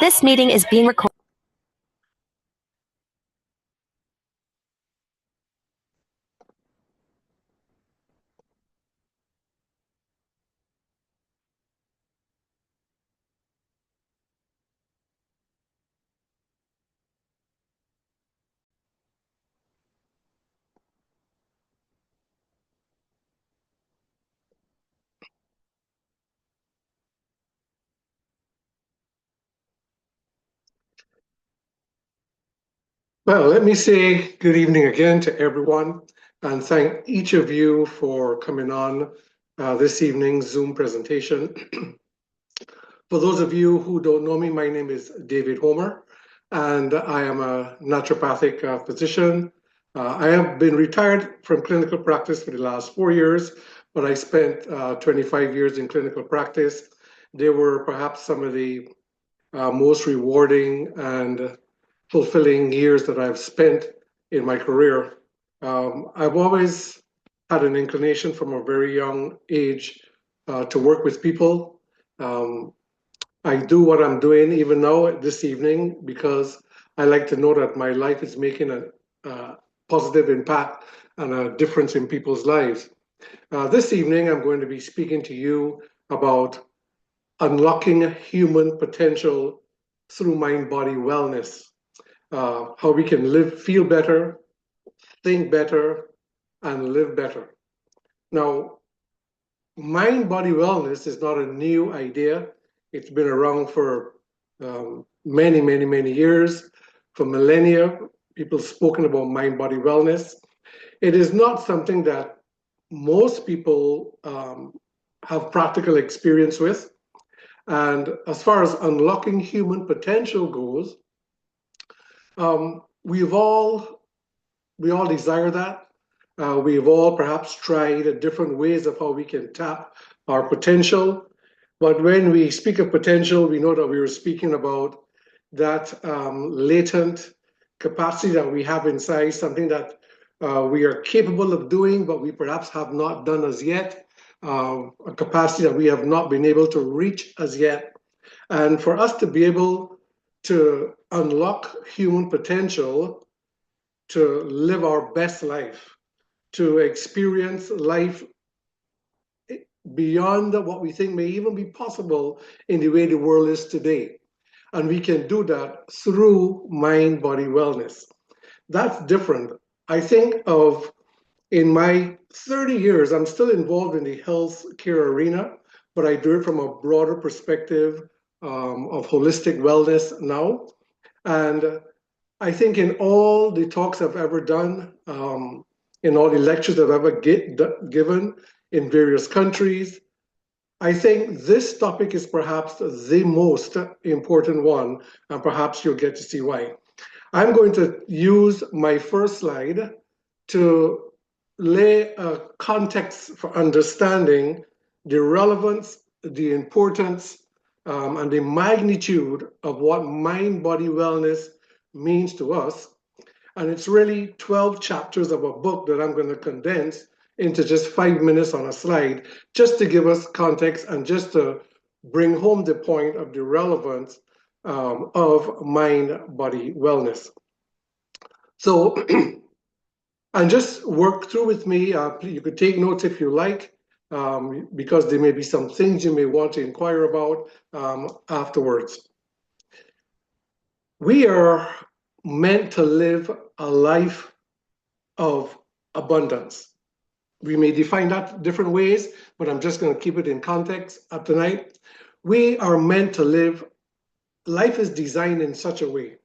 This meeting is being recorded. Well, let me say good evening again to everyone and thank each of you for coming on this evening's Zoom presentation. For those of you who don't know me, my name is David Homer, and I am a naturopathic physician. I have been retired from clinical practice for the last 4 years, but I spent 25 years in clinical practice. They were perhaps some of the most rewarding and fulfilling years that I've spent in my career. I've always had an inclination from a very young age to work with people. I do what I'm doing even now this evening because I like to know that my life is making a positive impact and a difference in people's lives. This evening, I'm going to be speaking to you about unlocking human potential through mind-body wellness. How we can live, feel better, think better, and live better. Now, mind-body wellness is not a new idea. It's been around for many years. For millennia, people have spoken about mind-body wellness. It is not something that most people have practical experience with. And as far as unlocking human potential goes, we all desire that. We've all perhaps tried different ways of how we can tap our potential. But when we speak of potential, we know that we were speaking about that latent capacity that we have inside, something that we are capable of doing, but we perhaps have not done as yet, a capacity that we have not been able to reach as yet. And for us to be able to unlock human potential, to live our best life, to experience life beyond what we think may even be possible in the way the world is today. And we can do that through mind-body wellness. That's different. I think of in my 30 years, I'm still involved in the health care arena, but I do it from a broader perspective of holistic wellness now. And I think in all the talks I've ever done, in all the lectures I've ever given in various countries, I think this topic is perhaps the most important one, and perhaps you'll get to see why. I'm going to use my first slide to lay a context for understanding the relevance, the importance, and the magnitude of what mind-body wellness means to us. And it's really 12 chapters of a book that I'm going to condense into just 5 minutes on a slide, just to give us context and just to bring home the point of the relevance of mind-body wellness. So, and just work through with me. You could take notes if you like, because there may be some things you may want to inquire about afterwards. We are meant to live a life of abundance. We may define that different ways, but I'm just going to keep it in context up tonight. We are meant to live, life is designed in such a way.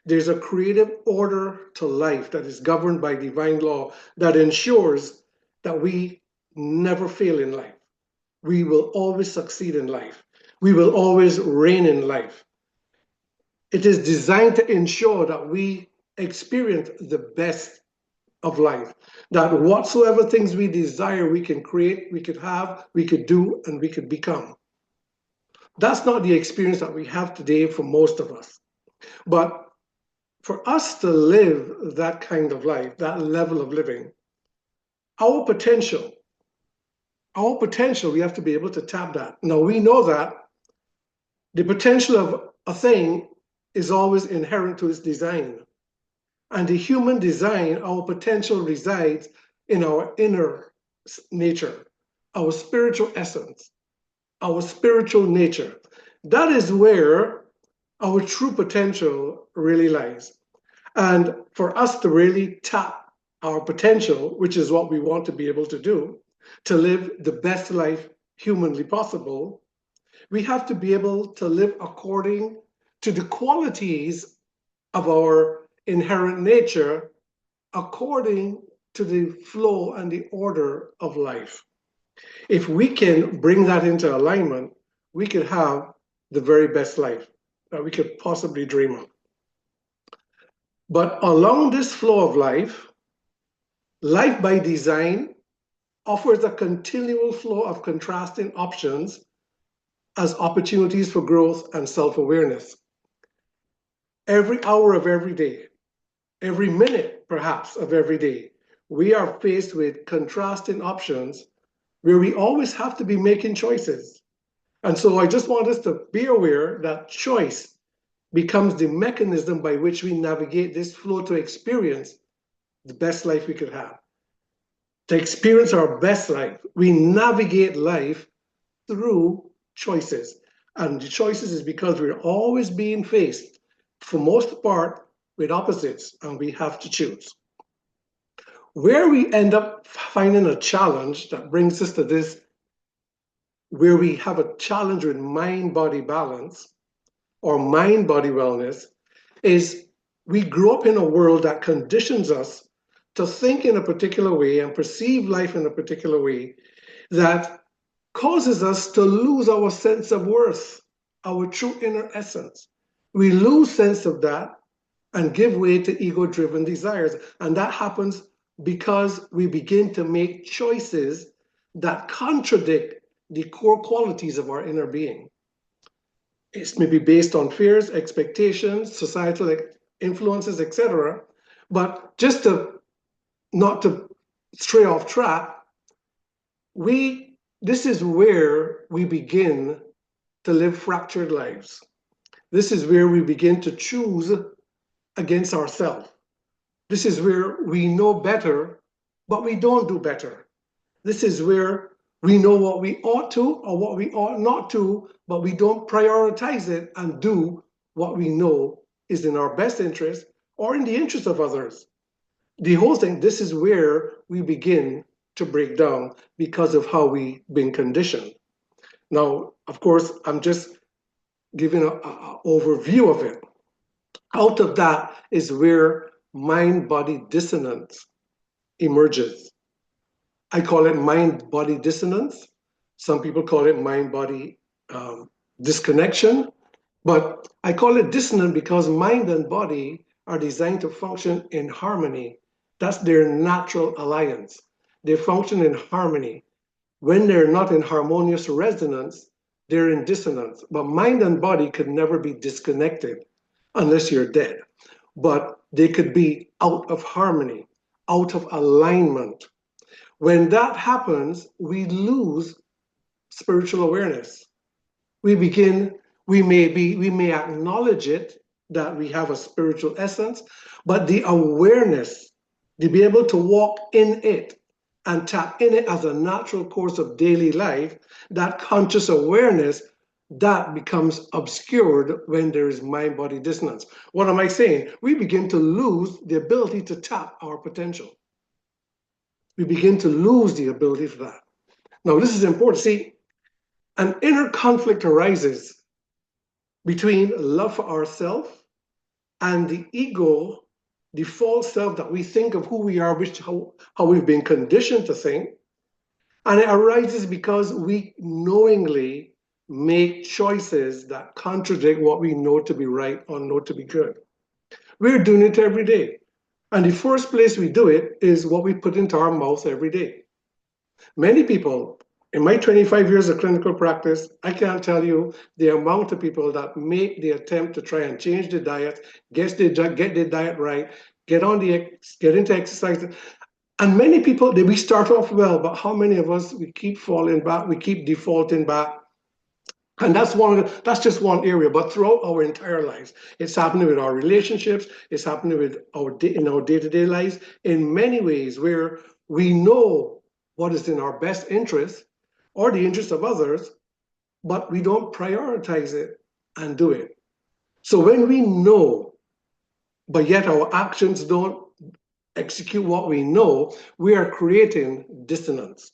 There's a creative order to life that is governed by divine law that ensures that we never fail in life. We will always succeed in life. We will always reign in life. It is designed to ensure that we experience the best of life, that whatsoever things we desire, we can create, we could have, we could do, and we could become. That's not the experience that we have today for most of us. But for us to live that kind of life, that level of living, our potential, we have to be able to tap that. Now, we know that the potential a thing is always inherent to its design. And the human design, our potential resides in our inner nature, our spiritual essence, our spiritual nature. That is where our true potential really lies. And for us to really tap our potential, which is what we want to be able to do, to live the best life humanly possible, we have to be able to live according to the qualities of our inherent nature, according to the flow and the order of life. If we can bring that into alignment, we could have the very best life that we could possibly dream of. But along this flow of life, life by design offers a continual flow of contrasting options as opportunities for growth and self-awareness. Every hour of every day, every minute perhaps of every day, we are faced with contrasting options where we always have to be making choices. And so I just want us to be aware that choice becomes the mechanism by which we navigate this flow to experience the best life we could have. To experience our best life, we navigate life through choices. And the choices is because we're always being faced, for most part, with opposites, and we have to choose. Where we end up finding a challenge that brings us to this, where we have a challenge with mind-body balance or mind-body wellness, is we grow up in a world that conditions us to think in a particular way and perceive life in a particular way that causes us to lose our sense of worth, our true inner essence. We lose sense of that and give way to ego-driven desires. And that happens because we begin to make choices that contradict the core qualities of our inner being. It's maybe based on fears, expectations, societal influences, etc. But just to not to stray off track, this is where we begin to live fractured lives. This is where we begin to choose against ourselves. This is where we know better, but we don't do better. This is where we know what we ought to or what we ought not to, but we don't prioritize it and do what we know is in our best interest or in the interest of others. The whole thing, this is where we begin to break down because of how we've been conditioned. Now, of course, I'm just giving an overview of it. Out of that is where mind-body dissonance emerges. I call it mind-body dissonance. Some people call it mind-body disconnection, but I call it dissonant because mind and body are designed to function in harmony. That's their natural alliance. They function in harmony. When they're not in harmonious resonance, they're in dissonance. But mind and body could never be disconnected unless you're dead. But they could be out of harmony, out of alignment. When that happens, we lose spiritual awareness. We may acknowledge it, that we have a spiritual essence, but the awareness, to be able to walk in it and tap in it as a natural course of daily life, that conscious awareness, that becomes obscured when there is mind-body dissonance. What am I saying? We begin to lose the ability to tap our potential. We begin to lose the ability for that. Now, this is important. See, an inner conflict arises between love for ourselves and the ego, the false self that we think of who we are, how we've been conditioned to think. And it arises because we knowingly make choices that contradict what we know to be right or know to be good. We're doing it every day. And the first place we do it is what we put into our mouth every day. Many people, in my 25 years of clinical practice, I can't tell you the amount of people that make the attempt to try and change the diet, get their diet right, get into exercise. And many people, we start off well, but how many of us, we keep falling back, we keep defaulting back, And that's just one area, but throughout our entire lives, it's happening with our relationships, it's happening with in our day-to-day lives, in many ways where we know what is in our best interest or the interest of others, but we don't prioritize it and do it. So when we know, but yet our actions don't execute what we know, we are creating dissonance.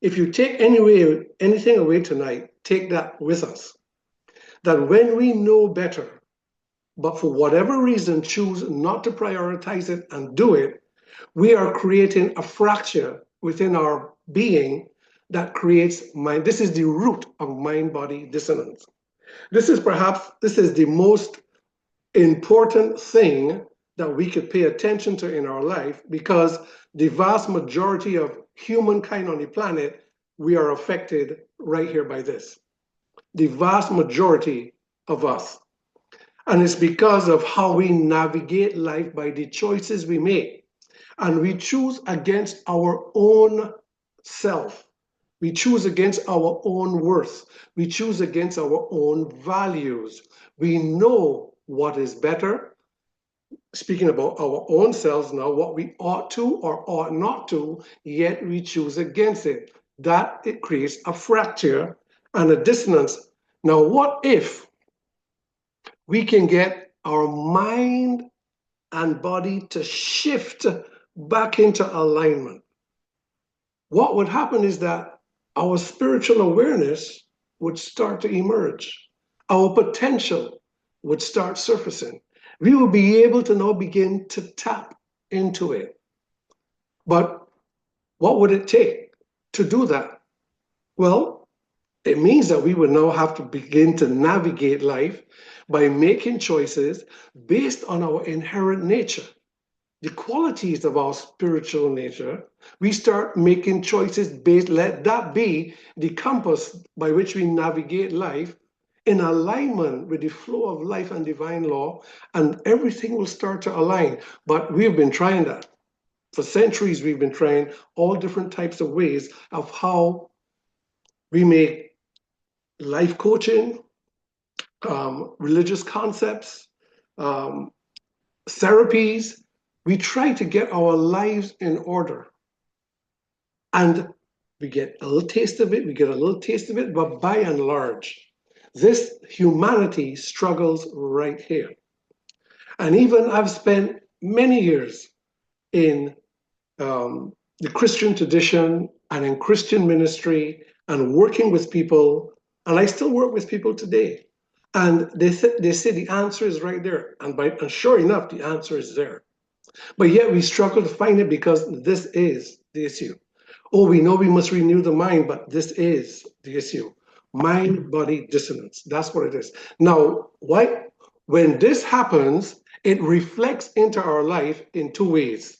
If you take anything away tonight, take that with us. That when we know better, but for whatever reason choose not to prioritize it and do it, we are creating a fracture within our being that creates mind. This is the root of mind-body dissonance. This is the most important thing that we could pay attention to in our life, because the vast majority of humankind on the planet, we are affected right here by this. The vast majority of us. And it's because of how we navigate life by the choices we make. And we choose against our own self. We choose against our own worth. We choose against our own values. We know what is better. Speaking about our own selves now, what we ought to or ought not to, yet we choose against it. That it creates a fracture and a dissonance. Now, what if we can get our mind and body to shift back into alignment? What would happen is that our spiritual awareness would start to emerge. Our potential would start surfacing. We will be able to now begin to tap into it. But what would it take to do that? Well, it means that we would now have to begin to navigate life by making choices based on our inherent nature, the qualities of our spiritual nature. We start making choices based, let that be the compass by which we navigate life, in alignment with the flow of life and divine law, and everything will start to align. But we've been trying that. For centuries, we've been trying all different types of ways of how we make life coaching, religious concepts, therapies. We try to get our lives in order. And we get a little taste of it, but by and large, this humanity struggles right here. And even I've spent many years in the Christian tradition and in Christian ministry and working with people, and I still work with people today. And they say the answer is right there. And sure enough, the answer is there. But yet we struggle to find it because this is the issue. Oh, we know we must renew the mind, but this is the issue. Mind-body dissonance. That's what it is. Now, when this happens, it reflects into our life in two ways: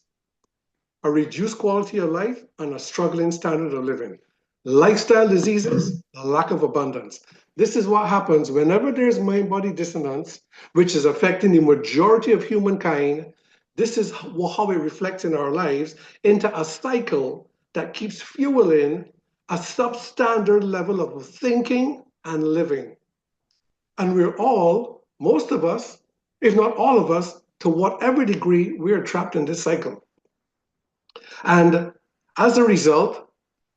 a reduced quality of life and a struggling standard of living. Lifestyle diseases, a lack of abundance. This is what happens whenever there's mind-body dissonance, which is affecting the majority of humankind. This is how it reflects in our lives into a cycle that keeps fueling a substandard level of thinking and living. And we're all, most of us, if not all of us, to whatever degree, we're trapped in this cycle. And as a result,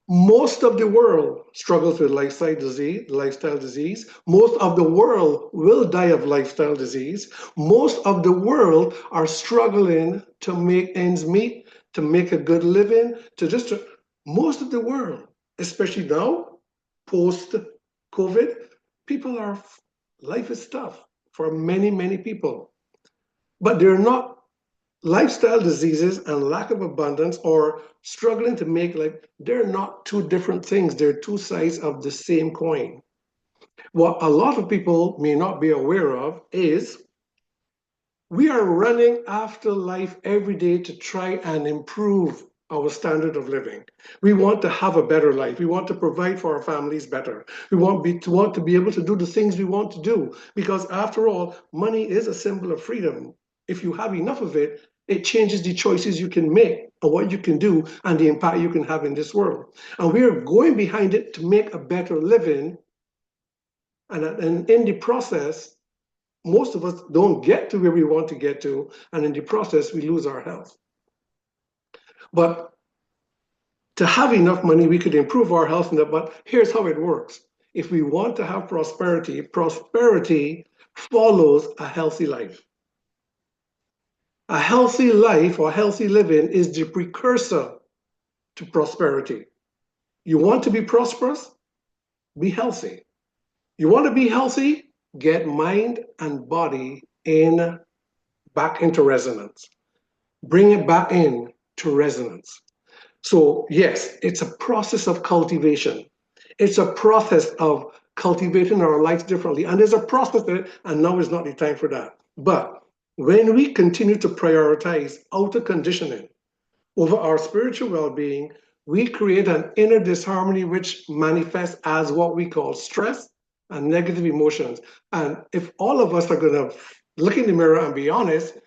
most of the world struggles with lifestyle disease. Most of the world will die of lifestyle disease. Most of the world are struggling to make ends meet, to make a good living, most of the world, especially now, post-COVID, life is tough for many, many people. But they're not lifestyle diseases and lack of abundance or struggling to make they're not two different things. They're two sides of the same coin. What a lot of people may not be aware of is we are running after life every day to try and improve our standard of living. We want to have a better life. We want to provide for our families better. We want to be able to do the things we want to do, because after all, money is a symbol of freedom. If you have enough of it, it changes the choices you can make and what you can do and the impact you can have in this world. And we are going behind it to make a better living. And in the process, most of us don't get to where we want to get to, and in the process, we lose our health. But to have enough money, we could improve our health, but here's how it works. If we want to have prosperity, prosperity follows a healthy life. A healthy life or healthy living is the precursor to prosperity. You want to be prosperous? Be healthy. You want to be healthy? Get mind and body back into resonance. Bring it back in to resonance. So yes, it's a process of cultivation. It's a process of cultivating our lives differently. And there's a process there, and now is not the time for that. But when we continue to prioritize outer conditioning over our spiritual well-being, we create an inner disharmony which manifests as what we call stress and negative emotions. And if all of us are going to look in the mirror and be honest,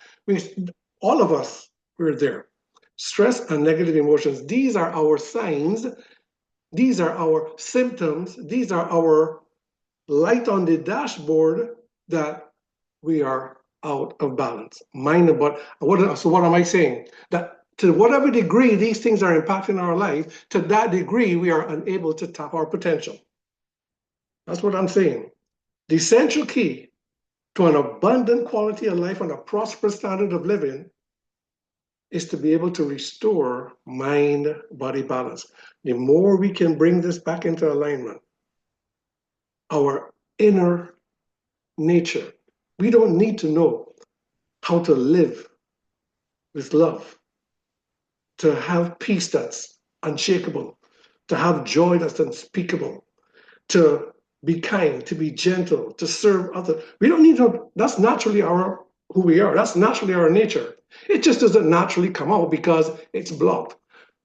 all of us, we're there. Stress and negative emotions, these are our signs, these are our symptoms, these are our light on the dashboard that we are out of balance. So what am I saying? That to whatever degree these things are impacting our life, to that degree we are unable to tap our potential. That's what I'm saying. The essential key to an abundant quality of life and a prosperous standard of living is to be able to restore mind-body balance. The more we can bring this back into alignment, our inner nature, we don't need to know how to live with love, to have peace that's unshakable, to have joy that's unspeakable, to be kind, to be gentle, to serve others. We don't need to, that's naturally who we are. That's naturally our nature. It just doesn't naturally come out because it's blocked.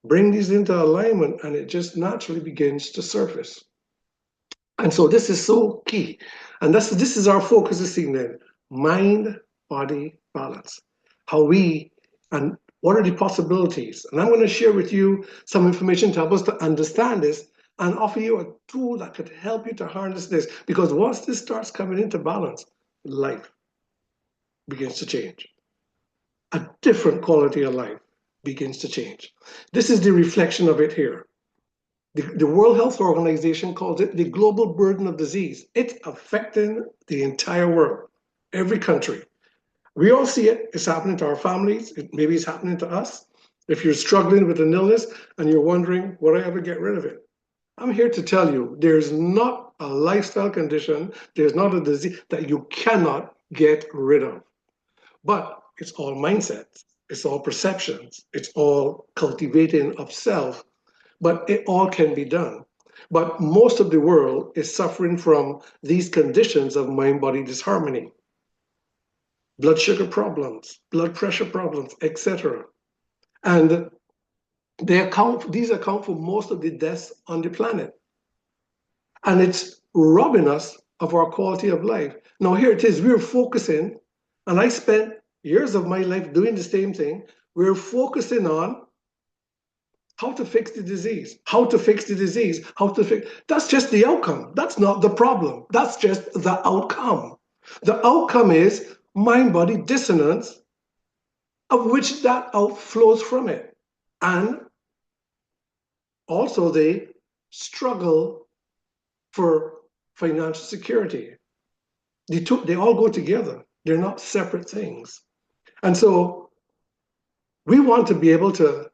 Bring these into alignment and it just naturally begins to surface. And so this is so key. And this is our focus this evening. Mind, body, balance. And what are the possibilities? And I'm going to share with you some information to help us to understand this and offer you a tool that could help you to harness this. Because once this starts coming into balance, life begins to change. A different quality of life begins to change. This is the reflection of it here. The World Health Organization calls it the global burden of disease. It's affecting the entire world, every country. We all see it. It's happening to our families. Maybe it's happening to us. If you're struggling with an illness and you're wondering, will I ever get rid of it? I'm here to tell you, there's not a lifestyle condition, there's not a disease that you cannot get rid of. But it's all mindsets, it's all perceptions, it's all cultivating of self, but it all can be done. But most of the world is suffering from these conditions of mind-body disharmony. Blood sugar problems, blood pressure problems, etc. And these account for most of the deaths on the planet. And it's robbing us of our quality of life. Now here it is, we're focusing, and I spent years of my life doing the same thing. We're focusing on how to fix the disease, That's just the outcome. That's not the problem. That's just the outcome. The outcome is mind-body dissonance, of which that outflows from it. And also they struggle for financial security. They all go together. They're not separate things. And so we want to be able to,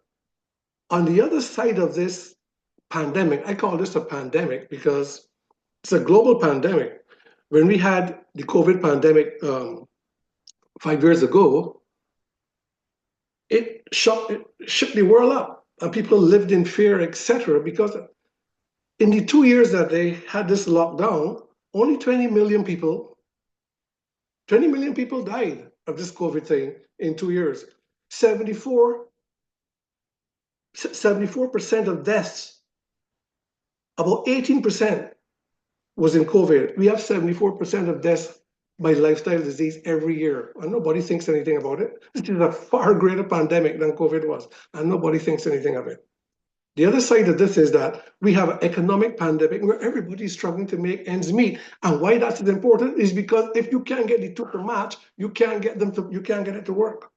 on the other side of this pandemic, I call this a pandemic because it's a global pandemic. When we had the COVID pandemic 5 years ago, it shook the world up and people lived in fear, etc. Because in the 2 years that they had this lockdown, only 20 million people died of this COVID thing in 2 years. 74% of deaths, about 18% was in COVID. We have 74% of deaths by lifestyle disease every year, and nobody thinks anything about it. This is a far greater pandemic than COVID was, and nobody thinks anything of it. The other side of this is that we have an economic pandemic where everybody's struggling to make ends meet. And why that's important is because if you can't get the two to match, you can't get it to work.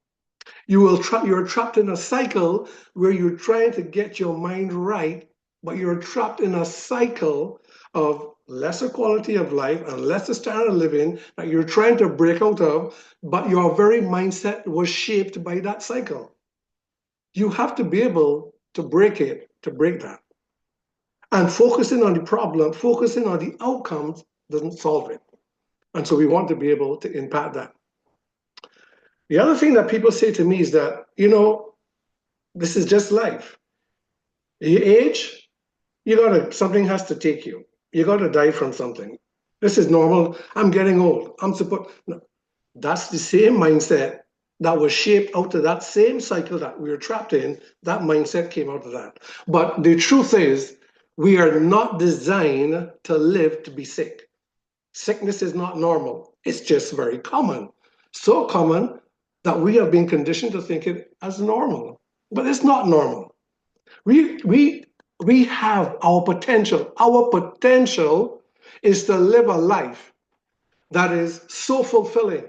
You're trapped in a cycle where you're trying to get your mind right, but you're trapped in a cycle of lesser quality of life and lesser standard of living that you're trying to break out of, but your very mindset was shaped by that cycle. You have to be able to break that. And focusing on the problem, focusing on the outcomes doesn't solve it. And so we want to be able to impact that. The other thing that people say to me is that, this is just life. You age, something has to take you. You got to die from something. This is normal. I'm getting old. No. That's the same mindset that was shaped out of that same cycle that we were trapped in. That mindset came out of that. But the truth is, we are not designed to live to be sick. Sickness is not normal. It's just very common. So common that we have been conditioned to think it as normal. But it's not normal. We have our potential. Our potential is to live a life that is so fulfilling,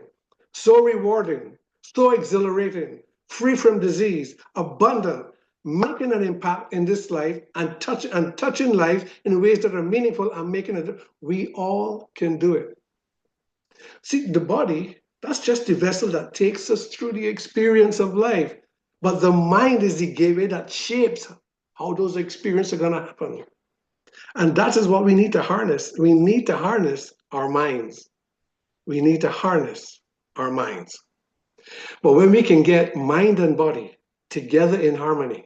so rewarding, so exhilarating, free from disease, abundant, making an impact in this life and touching life in ways that are meaningful and making it. We all can do it. See, the body, that's just the vessel that takes us through the experience of life. But the mind is the gateway that shapes how those experiences are going to happen. And that is what we need to harness. We need to harness our minds. We need to harness our minds. But when we can get mind and body together in harmony,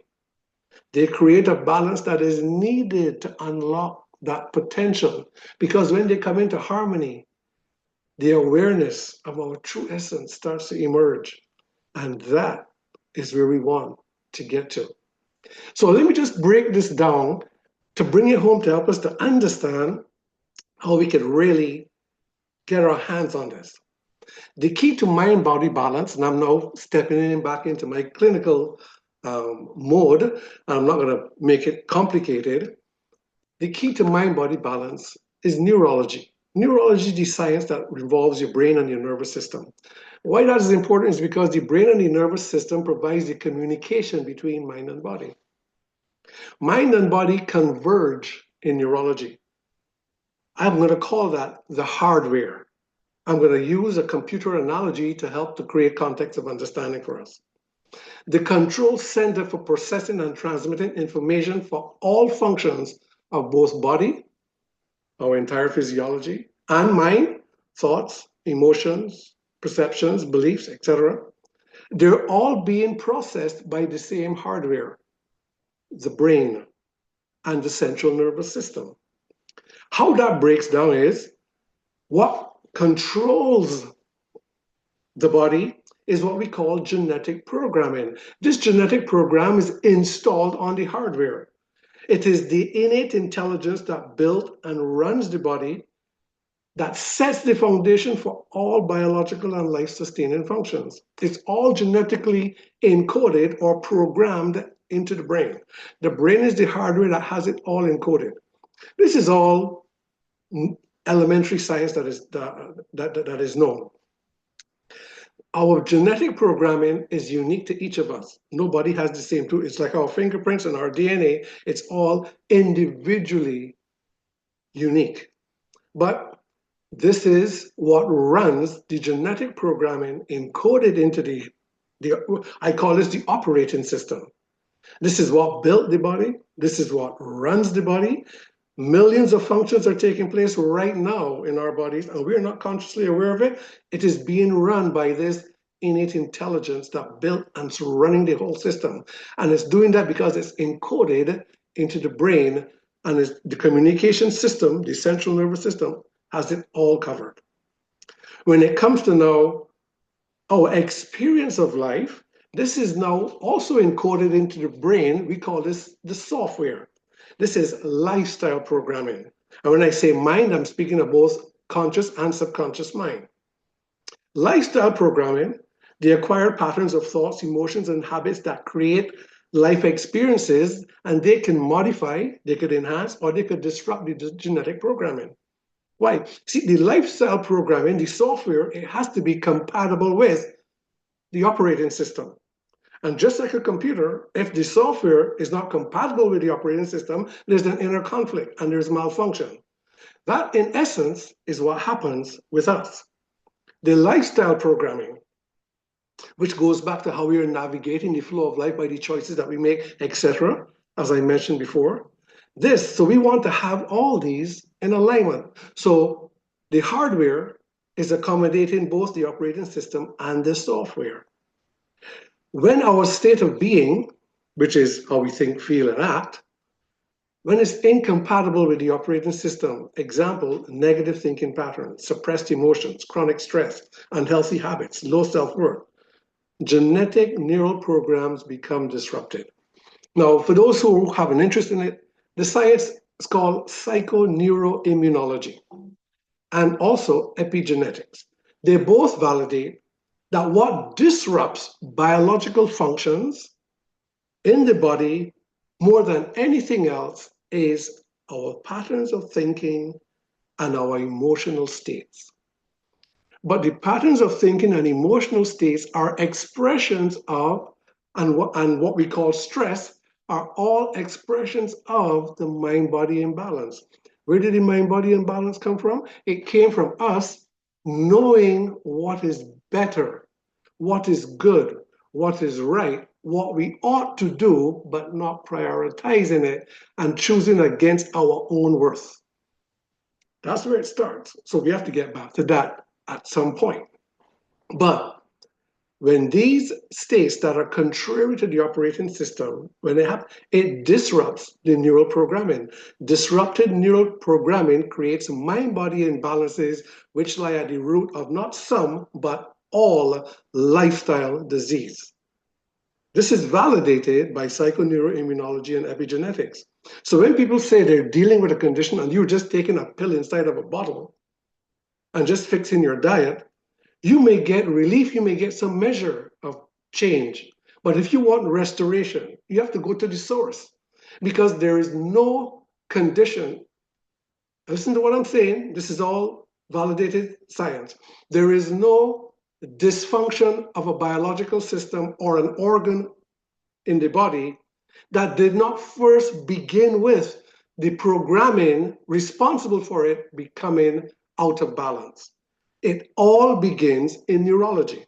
they create a balance that is needed to unlock that potential. Because when they come into harmony, the awareness of our true essence starts to emerge. And that is where we want to get to. So let me just break this down to bring it home to help us to understand how we can really get our hands on this. The key to mind-body balance, and I'm now stepping in back into my clinical mode, and I'm not going to make it complicated. The key to mind-body balance is neurology. Neurology is the science that involves your brain and your nervous system. Why that is important is because the brain and the nervous system provides the communication between mind and body. Mind and body converge in neurology. I'm going to call that the hardware. I'm going to use a computer analogy to help to create context of understanding for us. The control center for processing and transmitting information for all functions of both body, our entire physiology, and mind, thoughts, emotions, perceptions, beliefs, etc. They're all being processed by the same hardware, the brain and the central nervous system. How that breaks down is what controls the body is what we call genetic programming. This genetic program is installed on the hardware. It is the innate intelligence that builds and runs the body that sets the foundation for all biological and life-sustaining functions. It's all genetically encoded or programmed into the brain. The brain is the hardware that has it all encoded. This is all elementary science that is known. Our genetic programming is unique to each of us. Nobody has the same tool. It's like our fingerprints and our DNA. It's all individually unique. But this is what runs the genetic programming encoded into I call this the operating system. This is what built the body. This is what runs the body. Millions of functions are taking place right now in our bodies, and we're not consciously aware of it. It is being run by this innate intelligence that built and is running the whole system. And it's doing that because it's encoded into the brain, and the communication system, the central nervous system, has it all covered. When it comes to now our experience of life, this is now also encoded into the brain. We call this the software. This is lifestyle programming. And when I say mind, I'm speaking of both conscious and subconscious mind. Lifestyle programming, the acquired patterns of thoughts, emotions, and habits that create life experiences, and they can modify, they could enhance, or they could disrupt the genetic programming. Why? See, the lifestyle programming, the software, it has to be compatible with the operating system. And just like a computer, if the software is not compatible with the operating system, there's an inner conflict and there's malfunction. That, in essence, is what happens with us. The lifestyle programming, which goes back to how we are navigating the flow of life by the choices that we make, etc., as I mentioned before. So we want to have all these in alignment. So the hardware is accommodating both the operating system and the software. When our state of being, which is how we think, feel, and act, when it's incompatible with the operating system, example, negative thinking patterns, suppressed emotions, chronic stress, unhealthy habits, low self-worth, genetic neural programs become disrupted. Now, for those who have an interest in it, the science is called psychoneuroimmunology and also epigenetics. They both validate that what disrupts biological functions in the body more than anything else is our patterns of thinking and our emotional states. But the patterns of thinking and emotional states are expressions of, and what we call stress, are all expressions of the mind-body imbalance. Where did the mind-body imbalance come from? It came from us knowing what is better, what is good, what is right, what we ought to do, but not prioritizing it and choosing against our own worth. That's where it starts. So we have to get back to that at some point. But when these states that are contrary to the operating system, when they happen, it disrupts the neural programming. Disrupted neural programming creates mind-body imbalances, which lie at the root of not some, but all lifestyle disease. This is validated by psychoneuroimmunology and epigenetics. So when people say they're dealing with a condition and you're just taking a pill inside of a bottle and just fixing your diet, you may get relief, you may get some measure of change. But if you want restoration, you have to go to the source because there is no condition. Listen to what I'm saying. This is all validated science. There is no dysfunction of a biological system or an organ in the body that did not first begin with the programming responsible for it becoming out of balance. It all begins in neurology.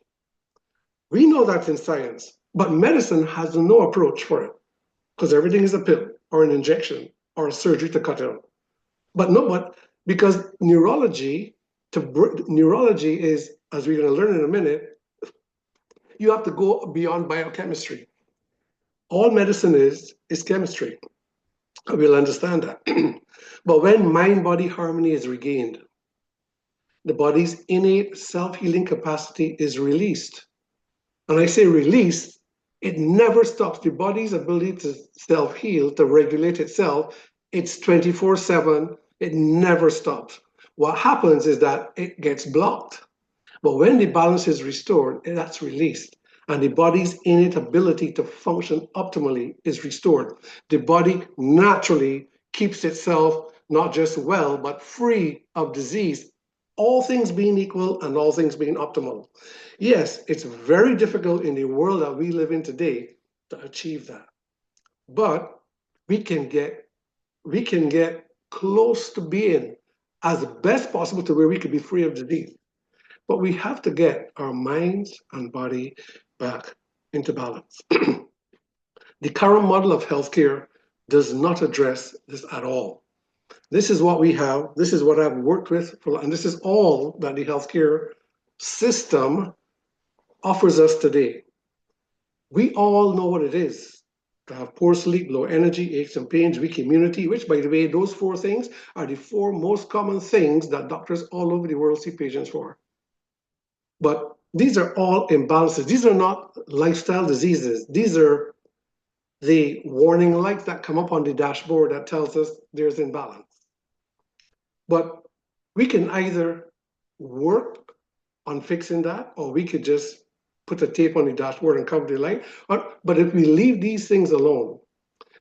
We know that in science, but medicine has no approach for it because everything is a pill or an injection or a surgery to cut it out. But because neurology is, as we're going to learn in a minute, you have to go beyond biochemistry. All medicine is chemistry. We'll understand that. But when mind-body harmony is regained, the body's innate self-healing capacity is released. And I say released, it never stops. The body's ability to self-heal, to regulate itself, it's 24/7, it never stops. What happens is that it gets blocked. But when the balance is restored, that's released. And the body's innate ability to function optimally is restored. The body naturally keeps itself not just well, but free of disease, all things being equal and all things being optimal. Yes, it's very difficult in the world that we live in today to achieve that. But we can get close to being as best possible to where we could be free of disease. But we have to get our minds and body back into balance. The current model of healthcare does not address this at all. This is what we have. This is what I've worked with, and this is all that the healthcare system offers us today. We all know what it is to have poor sleep, low energy, aches and pains, weak immunity, which, by the way, those 4 things are the 4 most common things that doctors all over the world see patients for. But these are all imbalances. These are not lifestyle diseases. These are the warning lights that come up on the dashboard that tells us there's imbalance. But we can either work on fixing that, or we could just put a tape on the dashboard and cover the light. But if we leave these things alone,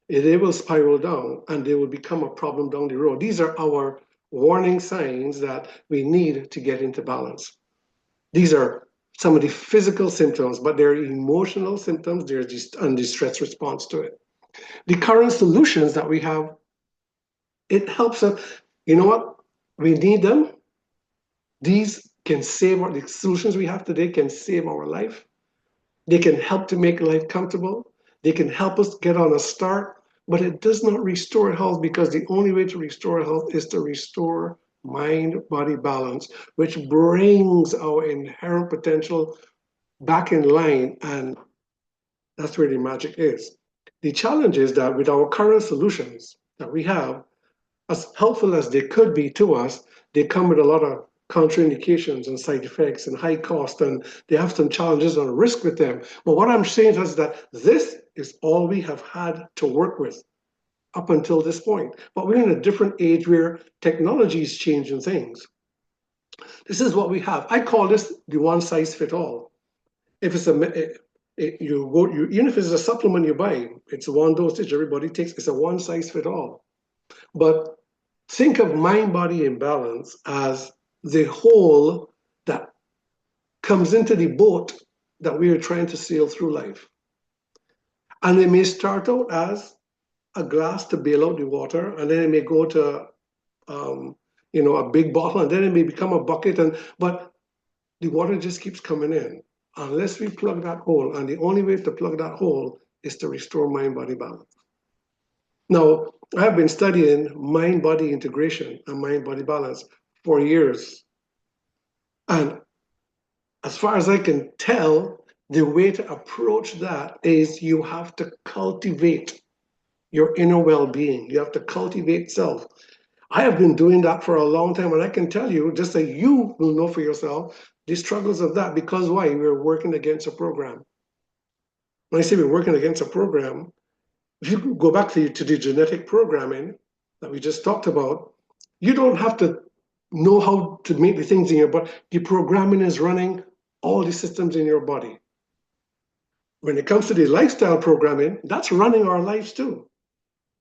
they will spiral down and they will become a problem down the road. These are our warning signs that we need to get into balance. These are some of the physical symptoms, but they're emotional symptoms. They're just and the stress response to it. The current solutions that we have, it helps us. You know what? We need them. These can save the solutions we have today can save our life. They can help to make life comfortable. They can help us get on a start, but it does not restore health, because the only way to restore health is to restore mind-body balance, which brings our inherent potential back in line, and that's where the magic is. The challenge is that with our current solutions that we have, as helpful as they could be to us, they come with a lot of contraindications and side effects and high cost, and they have some challenges and risk with them. But what I'm saying is that this is all we have had to work with up until this point. But we're in a different age where technology is changing things. This is what we have. I call this the one size fit all. If it's even if it's a supplement you buy, it's one dosage everybody takes. It's a one size fit all. But think of mind-body imbalance as the whole that comes into the boat that we are trying to sail through life. And it may start out as a glass to bail out the water, and then it may go to a big bottle, and then it may become a bucket, but the water just keeps coming in unless we plug that hole. And the only way to plug that hole is to restore mind-body balance. Now, I have been studying mind-body integration and mind-body balance for years. And as far as I can tell, the way to approach that is you have to cultivate your inner well-being. You have to cultivate self. I have been doing that for a long time, and I can tell you, just that you will know for yourself, the struggles of that. Because why? We're working against a program. When I say we're working against a program, if you go back to the genetic programming that we just talked about, you don't have to know how to make the things in your body. The programming is running all the systems in your body. When it comes to the lifestyle programming, that's running our lives too,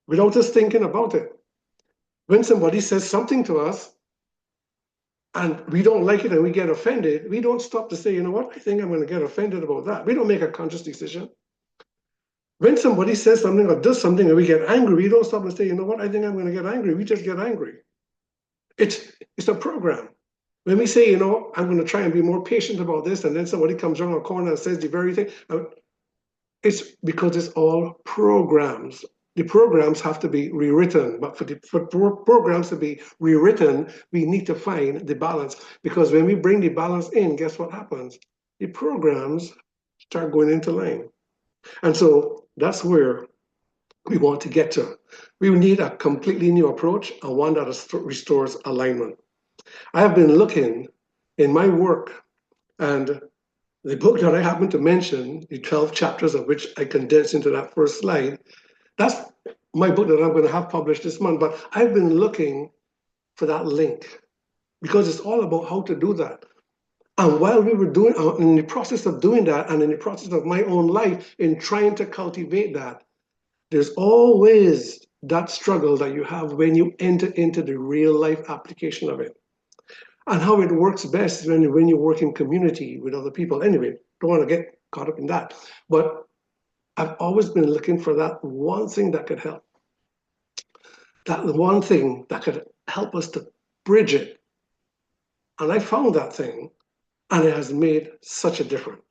without us thinking about it. When somebody says something to us and we don't like it and we get offended, we don't stop to say, you know what, I think I'm going to get offended about that. We don't make a conscious decision. When somebody says something or does something and we get angry, we don't stop and say, you know what, I think I'm going to get angry. We just get angry. It's a program. When we say, you know, I'm going to try and be more patient about this, and then somebody comes around a corner and says the very thing, it's because it's all programs. The programs have to be rewritten, but for programs to be rewritten, we need to find the balance. Because when we bring the balance in, guess what happens? The programs start going into line. And so that's where we want to get to. We need a completely new approach, and one that restores alignment. I have been looking in my work, and the book that I happen to mention, the 12 chapters of which I condensed into that first slide, that's my book that I'm going to have published this month. But I've been looking for that link, because it's all about how to do that. And while we were doing, in the process of doing that, and in the process of my own life in trying to cultivate that, there's always that struggle that you have when you enter into the real life application of it. And how it works best is when you work in community with other people. Anyway, don't want to get caught up in that. But I've always been looking for that one thing that could help. That one thing that could help us to bridge it. And I found that thing, and it has made such a difference.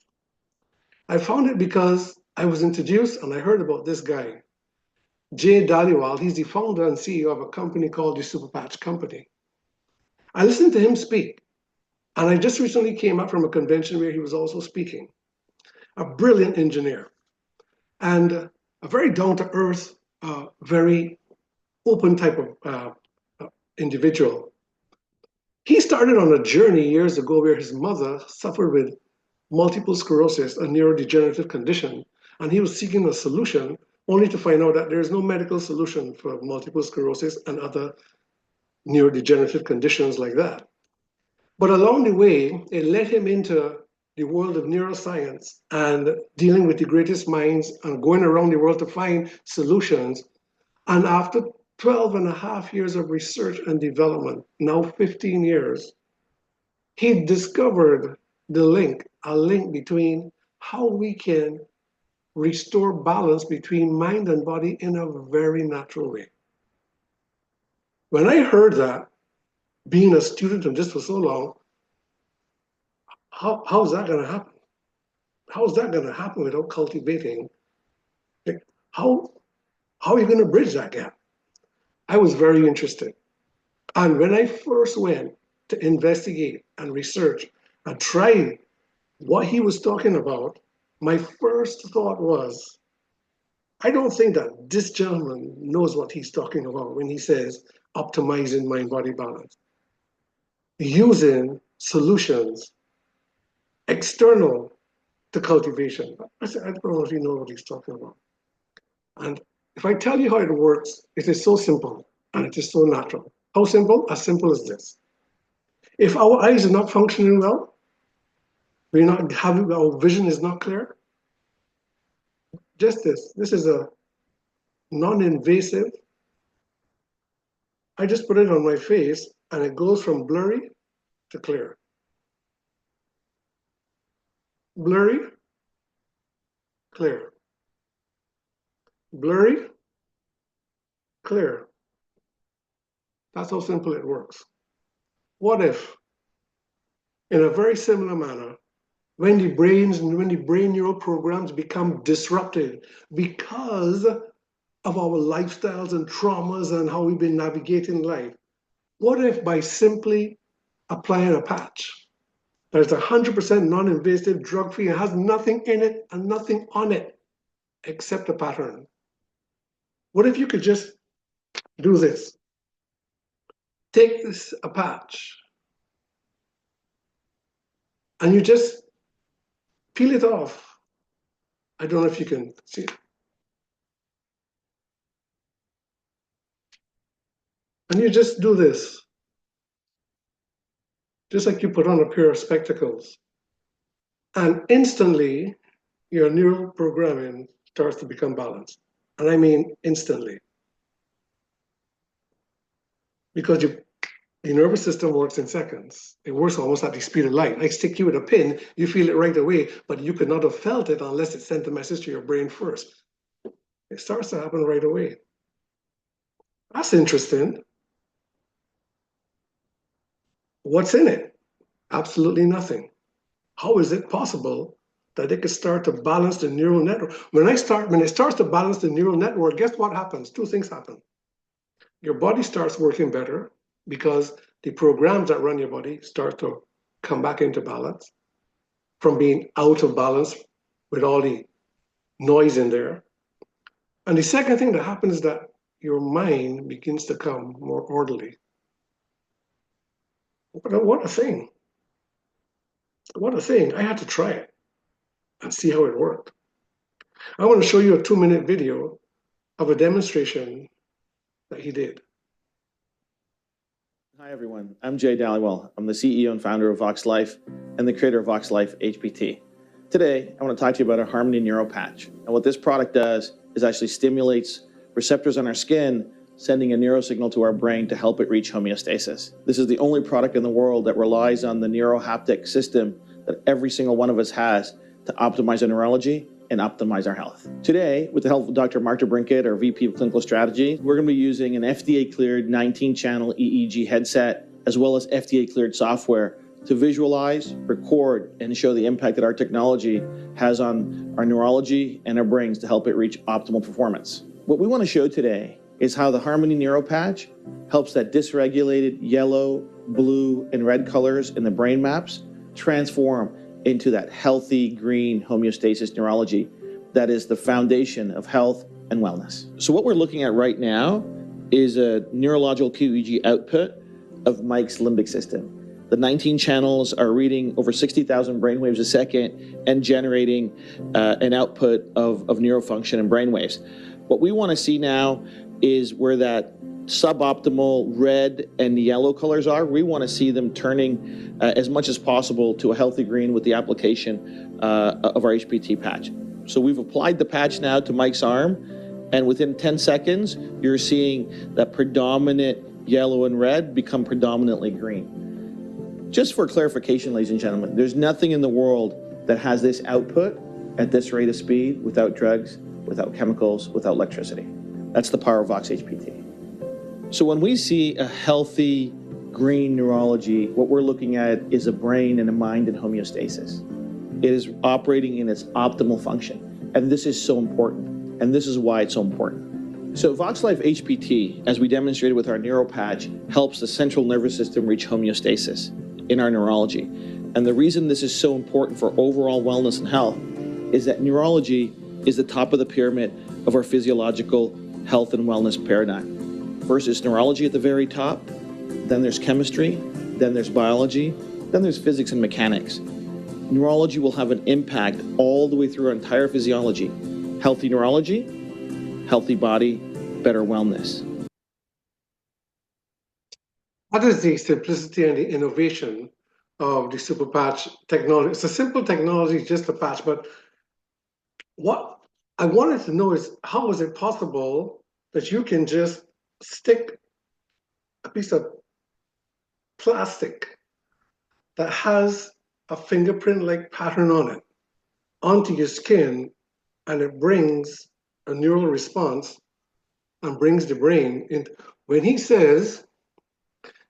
I found it because I was introduced and I heard about this guy, Jay Dhaliwal. He's the founder and CEO of a company called the Super Patch Company. I listened to him speak, and I just recently came up from a convention where he was also speaking. A brilliant engineer and a very down-to-earth, very open type of individual. He started on a journey years ago where his mother suffered with multiple sclerosis, a neurodegenerative condition, and he was seeking a solution, only to find out that there is no medical solution for multiple sclerosis and other neurodegenerative conditions like that. But along the way, it led him into the world of neuroscience and dealing with the greatest minds and going around the world to find solutions. And after 12 and a half years of research and development, now 15 years, he discovered a link between how we can restore balance between mind and body in a very natural way. When I heard that, being a student of this for so long, how's that going to happen? How's that going to happen without cultivating? Like, how are you going to bridge that gap? I was very interested. And when I first went to investigate and research and try what he was talking about, my first thought was, I don't think that this gentleman knows what he's talking about when he says optimizing mind-body balance. Using solutions external to cultivation. I said, I don't know if he knows what he's talking about. And if I tell you how it works, it is so simple and it is so natural. How simple? As simple as this. If our eyes are not functioning well, our vision is not clear, just this. This is a non-invasive. I just put it on my face and it goes from blurry to clear. Blurry, clear. Blurry, clear. That's how simple it works. What if, in a very similar manner, when the brain neural programs become disrupted because of our lifestyles and traumas and how we've been navigating life, what if by simply applying a patch that is 100% non-invasive, drug-free, and has nothing in it and nothing on it except a pattern? What if you could just do this? Take a patch and you just peel it off. I don't know if you can see it. And you just do this. Just like you put on a pair of spectacles. And instantly, your neural programming starts to become balanced. And I mean instantly. Because the nervous system works in seconds. It works almost at the speed of light. I stick you with a pin, you feel it right away, but you could not have felt it unless it sent a message to your brain first. It starts to happen right away. That's interesting. What's in it? Absolutely nothing. How is it possible that it could start to balance the neural network? When it starts to balance the neural network, guess what happens? Two things happen. Your body starts working better because the programs that run your body start to come back into balance from being out of balance with all the noise in there. And the second thing that happens is that your mind begins to come more orderly. What a thing. What a thing. I had to try it and see how it worked. I want to show you a 2-minute video of a demonstration that he did. Hi everyone, I'm Jay Dhaliwal. I'm the CEO and founder of Vox Life and the creator of Vox Life HPT. Today, I want to talk to you about a Harmony Neuro Patch. And what this product does is actually stimulates receptors on our skin, sending a neurosignal to our brain to help it reach homeostasis. This is the only product in the world that relies on the neurohaptic system that every single one of us has to optimize our neurology and optimize our health. Today, with the help of Dr. Mark DeBrincat, our VP of Clinical Strategy, we're going to be using an FDA-cleared 19-channel EEG headset, as well as FDA-cleared software to visualize, record, and show the impact that our technology has on our neurology and our brains to help it reach optimal performance. What we want to show today is how the Harmony Neuro Patch helps that dysregulated yellow, blue, and red colors in the brain maps transform into that healthy green homeostasis neurology that is the foundation of health and wellness. So what we're looking at right now is a neurological QEEG output of Mike's limbic system. The 19 channels are reading over 60,000 brainwaves a second and generating an output of neurofunction and brainwaves. What we want to see now is where that suboptimal red and yellow colors are. We want to see them turning as much as possible to a healthy green with the application of our HPT patch. So we've applied the patch now to Mike's arm, and within 10 seconds, you're seeing that predominant yellow and red become predominantly green. Just for clarification, ladies and gentlemen, there's nothing in the world that has this output at this rate of speed without drugs, without chemicals, without electricity. That's the power of Vox HPT. So when we see a healthy green neurology, what we're looking at is a brain and a mind in homeostasis. It is operating in its optimal function. And this is so important. And this is why it's so important. So VoxLife HPT, as we demonstrated with our neuro patch, helps the central nervous system reach homeostasis in our neurology. And the reason this is so important for overall wellness and health is that neurology is the top of the pyramid of our physiological health and wellness paradigm. First is neurology at the very top, then there's chemistry, then there's biology, then there's physics and mechanics. Neurology will have an impact all the way through our entire physiology. Healthy neurology, healthy body, better wellness. What is the simplicity and the innovation of the super patch technology? It's a simple technology, just a patch, but what I wanted to know is how is it possible that you can just stick a piece of plastic that has a fingerprint-like pattern on it onto your skin, and it brings a neural response and brings the brain in. When he says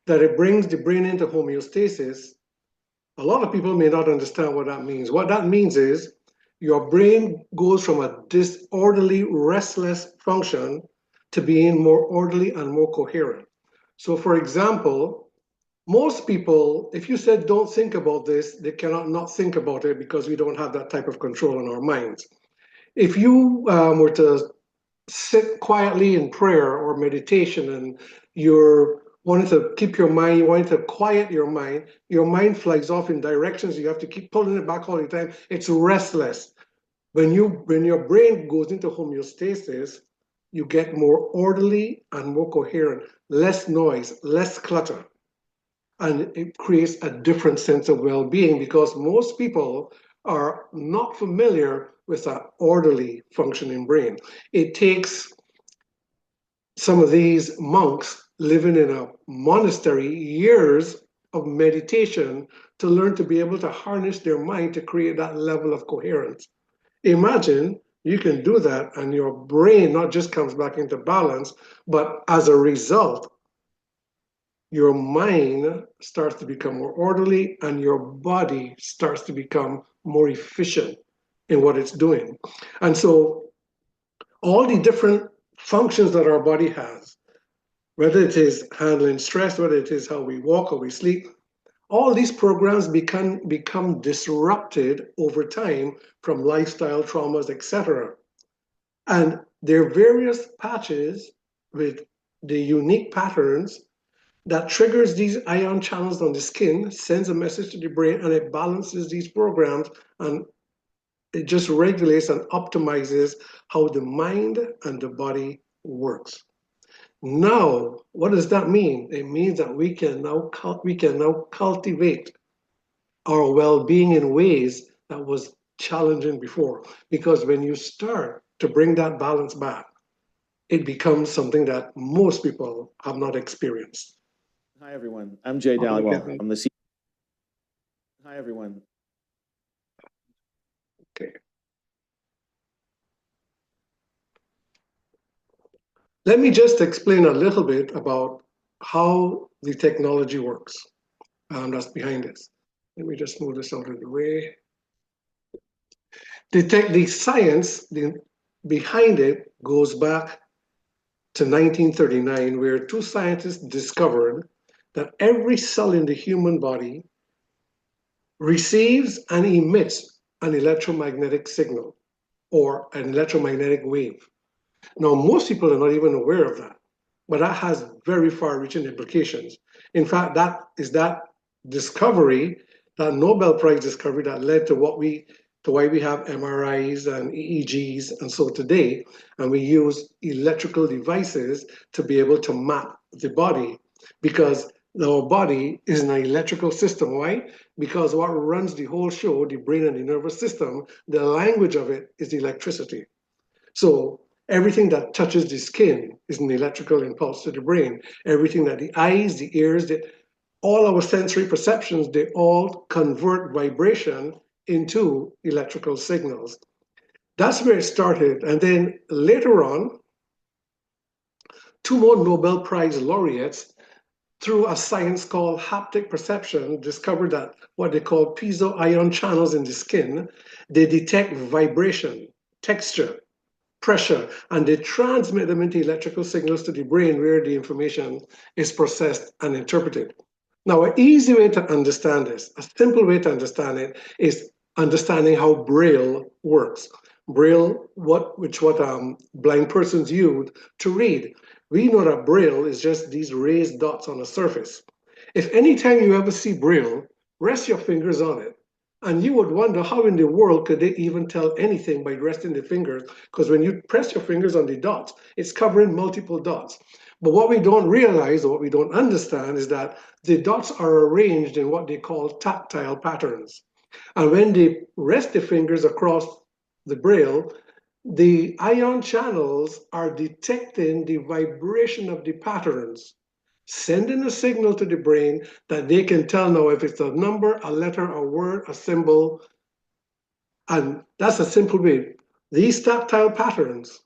that it brings the brain into homeostasis, a lot of people may not understand what that means. What that means is your brain goes from a disorderly, restless function to being more orderly and more coherent. So for example, most people, if you said don't think about this, they cannot not think about it because we don't have that type of control in our minds. If you were to sit quietly in prayer or meditation and you're wanting to keep your mind, you want to quiet your mind flies off in directions. You have to keep pulling it back all the time. It's restless. When your brain goes into homeostasis, you get more orderly and more coherent, less noise, less clutter. And it creates a different sense of well-being because most people are not familiar with an orderly functioning brain. It takes some of these monks living in a monastery years of meditation to learn to be able to harness their mind to create that level of coherence. Imagine you can do that and your brain not just comes back into balance, but as a result, your mind starts to become more orderly and your body starts to become more efficient in what it's doing. And so all the different functions that our body has, whether it is handling stress, whether it is how we walk or we sleep, all these programs become disrupted over time from lifestyle traumas, etc. And there are various patches with the unique patterns that triggers these ion channels on the skin, sends a message to the brain, and it balances these programs, and it just regulates and optimizes how the mind and the body works. Now, what does that mean? It means that we can now cultivate our well-being in ways that was challenging before. Because when you start to bring that balance back, it becomes something that most people have not experienced. Hi, everyone. I'm Jay Dhaliwal. I'm the CEO. Hi, everyone. Okay. Let me just explain a little bit about how the technology works that's behind this. Let me just move this out of the way. The science behind it goes back to 1939, where two scientists discovered that every cell in the human body receives and emits an electromagnetic signal or an electromagnetic wave. Now, most people are not even aware of that, but that has very far-reaching implications. In fact, that discovery, that Nobel Prize discovery that led to what we to why we have MRIs and EEGs and so today, and we use electrical devices to be able to map the body, because our body is an electrical system. Why? Because what runs the whole show, the brain and the nervous system, the language of it is electricity. So everything that touches the skin is an electrical impulse to the brain. Everything that the eyes, the ears, all our sensory perceptions, they all convert vibration into electrical signals. That's where it started. And then later on, two more Nobel Prize laureates, through a science called haptic perception, discovered that what they call piezo ion channels in the skin, they detect vibration, texture, pressure, and they transmit them into electrical signals to the brain where the information is processed and interpreted. Now, an easy way to understand this, a simple way to understand it, is understanding how Braille works. Braille, which blind persons use to read. We know that Braille is just these raised dots on a surface. If anytime you ever see Braille, rest your fingers on it. And you would wonder how in the world could they even tell anything by resting the fingers? Because when you press your fingers on the dots, it's covering multiple dots. But what we don't realize or what we don't understand is that the dots are arranged in what they call tactile patterns. And when they rest the fingers across the Braille, the ion channels are detecting the vibration of the patterns, sending a signal to the brain that they can tell now if it's a number, a letter, a word, a symbol. And that's a simple way. These tactile patterns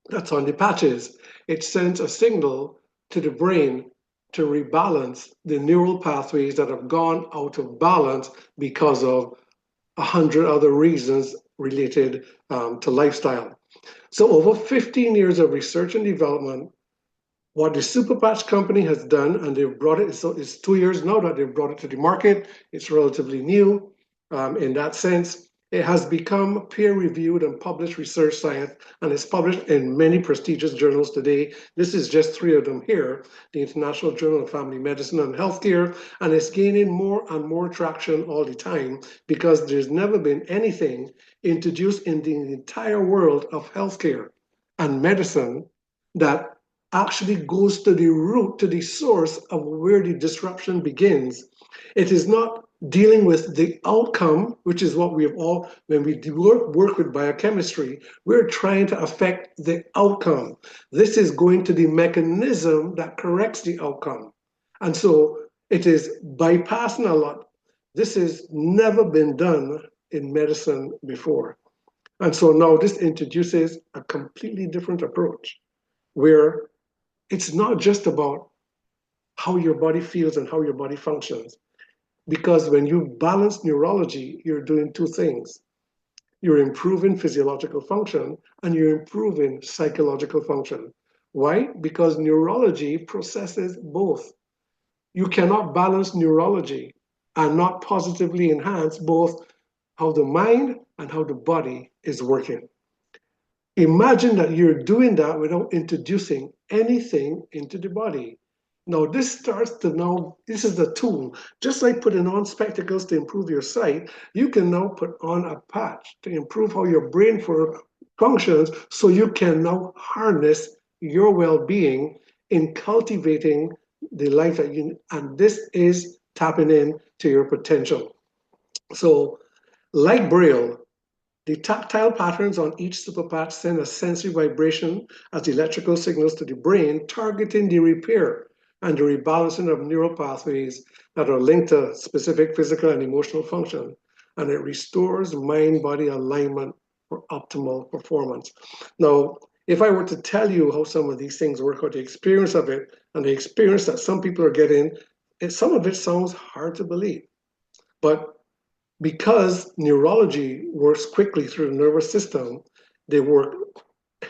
that's on the patches, it sends a signal to the brain to rebalance the neural pathways that have gone out of balance because of 100 other reasons related to lifestyle. So over 15 years of research and development, what the Superpatch company has done, and they've brought it, so it's 2 years now that they've brought it to the market. It's relatively new in that sense. It has become peer-reviewed and published research science, and it's published in many prestigious journals today. This is just 3 of them here, the International Journal of Family Medicine and Healthcare, and it's gaining more and more traction all the time because there's never been anything introduced in the entire world of healthcare and medicine that actually goes to the root, to the source of where the disruption begins. It is not dealing with the outcome, which is what we've all, when we work with biochemistry, we're trying to affect the outcome. This is going to the mechanism that corrects the outcome. And so it is bypassing a lot. This has never been done in medicine before. And so now this introduces a completely different approach where it's not just about how your body feels and how your body functions. Because when you balance neurology, you're doing 2 things. You're improving physiological function and you're improving psychological function. Why? Because neurology processes both. You cannot balance neurology and not positively enhance both how the mind and how the body is working. Imagine that you're doing that without introducing anything into the body. Now this starts to now, this is the tool. Just like putting on spectacles to improve your sight, you can now put on a patch to improve how your brain functions so you can now harness your well-being in cultivating the life that you, and this is tapping in to your potential. So like Braille, the tactile patterns on each superpatch send a sensory vibration as electrical signals to the brain, targeting the repair and the rebalancing of neural pathways that are linked to specific physical and emotional function. And it restores mind-body alignment for optimal performance. Now, if I were to tell you how some of these things work, or the experience of it, and the experience that some people are getting, some of it sounds hard to believe. But because neurology works quickly through the nervous system, they work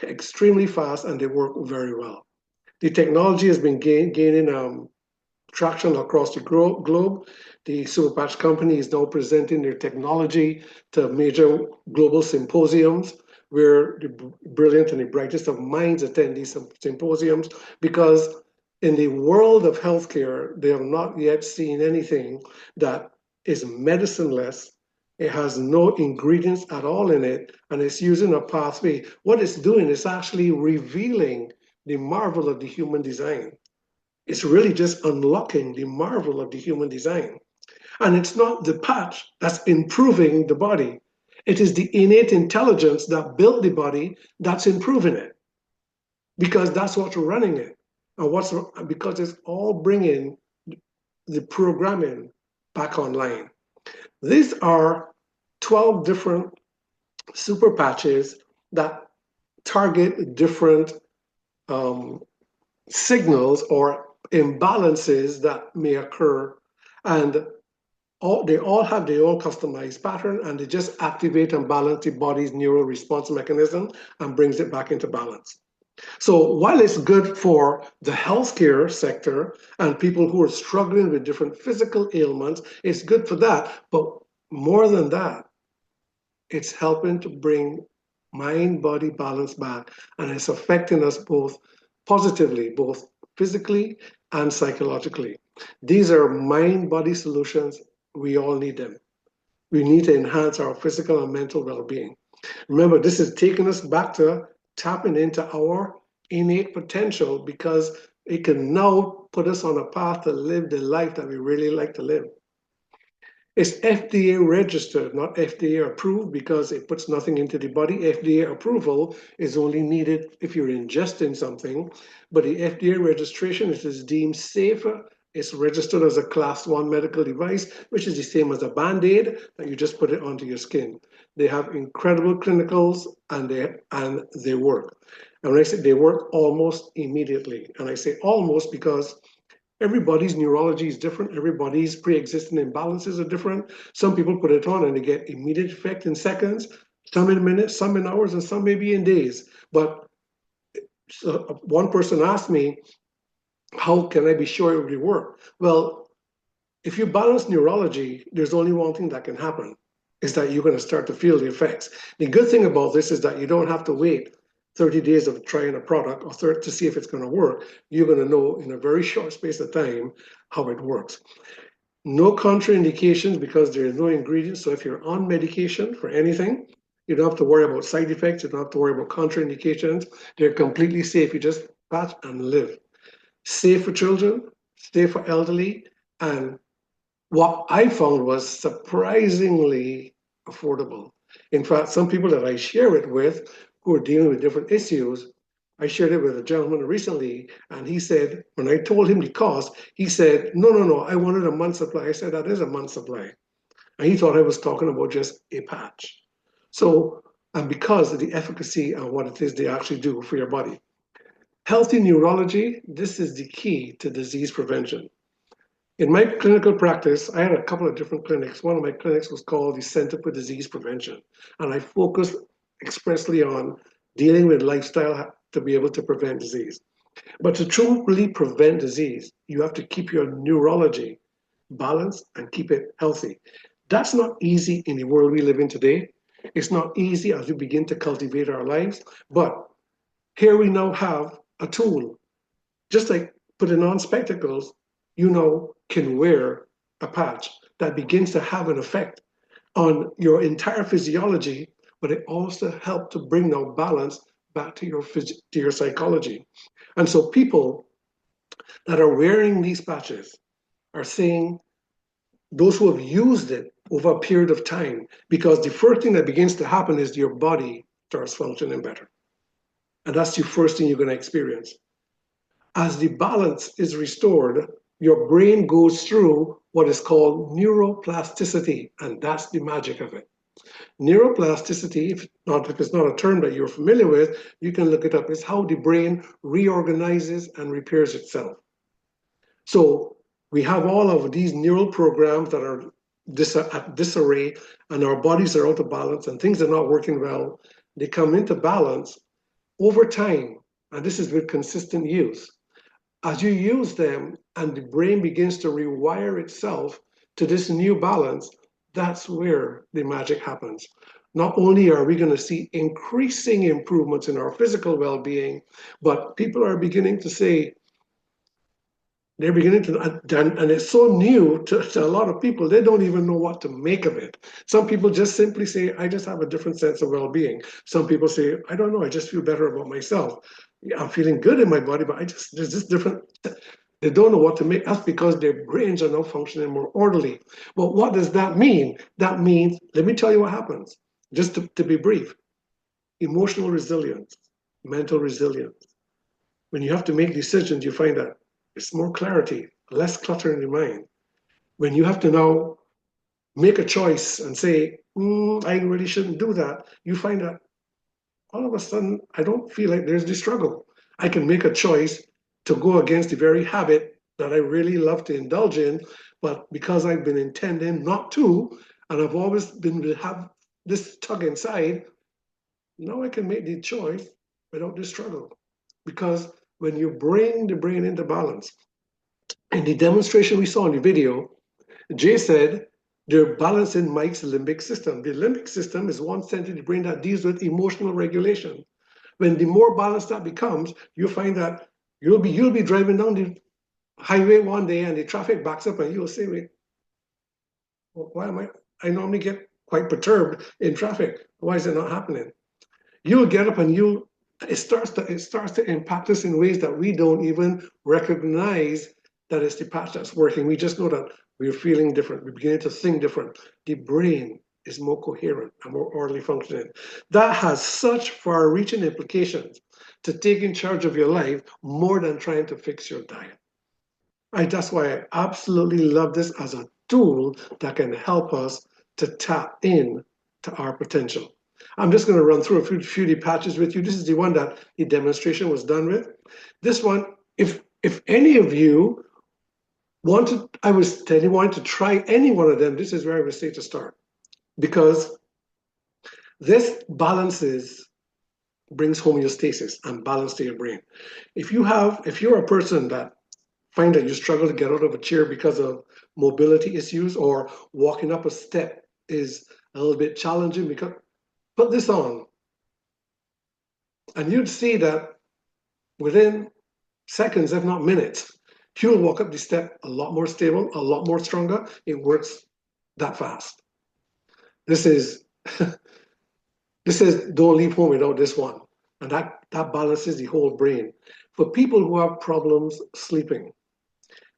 extremely fast and they work very well. The technology has been gaining traction across the globe. The Superpatch company is now presenting their technology to major global symposiums where the brilliant and the brightest of minds attend these symposiums, because in the world of healthcare, they have not yet seen anything that is medicine-less It has no ingredients at all in it, and it's using a pathway. What it's doing is actually revealing the marvel of the human design. It's really just unlocking the marvel of the human design. And it's not the patch that's improving the body. It is the innate intelligence that built the body that's improving it, because that's what's running it. And because it's all bringing the programming back online. These are 12 different super patches that target different signals or imbalances that may occur, and they all have their own customized pattern, and they just activate and balance the body's neural response mechanism and brings it back into balance. So while it's good for the healthcare sector and people who are struggling with different physical ailments, it's good for that. But more than that, it's helping to bring mind-body balance back, and it's affecting us both positively, both physically and psychologically. These are mind-body solutions. We all need them. We need to enhance our physical and mental well-being. Remember, this is taking us back to tapping into our innate potential, because it can now put us on a path to live the life that we really like to live. It's FDA registered, not FDA approved, because it puts nothing into the body. FDA approval is only needed if you're ingesting something, but the FDA registration, it is deemed safer. It's registered as a class 1 medical device, which is the same as a Band-Aid that you just put it onto your skin. They have incredible clinicals, and they work. And when I say they work almost immediately, and I say almost because everybody's neurology is different. Everybody's pre-existing imbalances are different. Some people put it on and they get immediate effect in seconds, some in minutes, some in hours, and some maybe in days. But one person asked me, how can I be sure it will work? Well, if you balance neurology, there's only one thing that can happen, is that you're going to start to feel the effects. The good thing about this is that you don't have to wait 30 days of trying a product or to see if it's going to work. You're going to know in a very short space of time how it works. No contraindications, because there are no ingredients. So if you're on medication for anything, you don't have to worry about side effects. You don't have to worry about contraindications. They're completely safe. You just patch and live. Safe for children, safe for elderly, and what I found was surprisingly affordable. In fact, some people that I share it with who are dealing with different issues, I shared it with a gentleman recently, and he said, when I told him the cost, he said, no, I wanted a month's supply. I said, that is a month's supply. And he thought I was talking about just a patch. So, and because of the efficacy and what it is they actually do for your body. Healthy neurology, this is the key to disease prevention. In my clinical practice, I had a couple of different clinics. One of my clinics was called the Center for Disease Prevention, and I focused expressly on dealing with lifestyle to be able to prevent disease. But to truly prevent disease, you have to keep your neurology balanced and keep it healthy. That's not easy in the world we live in today. It's not easy as we begin to cultivate our lives, but here we now have a tool. Just like putting on spectacles, you now can wear a patch that begins to have an effect on your entire physiology, but it also helps to bring now balance back to your psychology. And so people that are wearing these patches are saying, those who have used it over a period of time, because the first thing that begins to happen is your body starts functioning better. And that's the first thing you're going to experience. As the balance is restored, your brain goes through what is called neuroplasticity, and that's the magic of it. Neuroplasticity, if it's not a term that you're familiar with, you can look it up. It's how the brain reorganizes and repairs itself. So we have all of these neural programs that are at disarray, and our bodies are out of balance, and things are not working well. They come into balance over time, and this is with consistent use. As you use them and the brain begins to rewire itself to this new balance, that's where the magic happens. Not only are we going to see increasing improvements in our physical well-being, but people are beginning to say, They're beginning to, and it's so new to a lot of people, they don't even know what to make of it. Some people just simply say, I just have a different sense of well-being. Some people say, I don't know, I just feel better about myself. I'm feeling good in my body, but there's just different, they don't know what to make. That's because their brains are now functioning more orderly. But what does that mean? That means, let me tell you what happens, just to be brief. Emotional resilience, mental resilience. When you have to make decisions, you find that it's more clarity, less clutter in your mind. When you have to now make a choice and say, I really shouldn't do that, you find that all of a sudden, I don't feel like there's the struggle. I can make a choice to go against the very habit that I really love to indulge in, but because I've been intending not to, and I've always been to have this tug inside, now I can make the choice without the struggle. Because when you bring the brain into balance, in the demonstration we saw in the video, Jay said they're balancing Mike's limbic system. The limbic system is one center of the brain that deals with emotional regulation. When the more balanced that becomes, you find that you'll be driving down the highway one day and the traffic backs up and you'll say, wait, why am I normally get quite perturbed in traffic. Why is it not happening? You'll get up and it starts to impact us in ways that we don't even recognize that it's the patch that's working. We just know that we're feeling different. We're beginning to think different. The brain is more coherent and more orderly functioning. That has such far-reaching implications to taking charge of your life more than trying to fix your diet. That's why I absolutely love this as a tool that can help us to tap in to our potential. I'm just going to run through a few of the patches with you. This is the one that the demonstration was done with. This one, if any of you wanted to try any one of them, this is where I would say to start. Because this brings homeostasis and balance to your brain. If you're a person that find that you struggle to get out of a chair because of mobility issues, or walking up a step is a little bit challenging, because put this on and you'd see that within seconds, if not minutes, you'll walk up the step a lot more stable, a lot more stronger. It works that fast. This is don't leave home without this one. And that balances the whole brain. For people who have problems sleeping,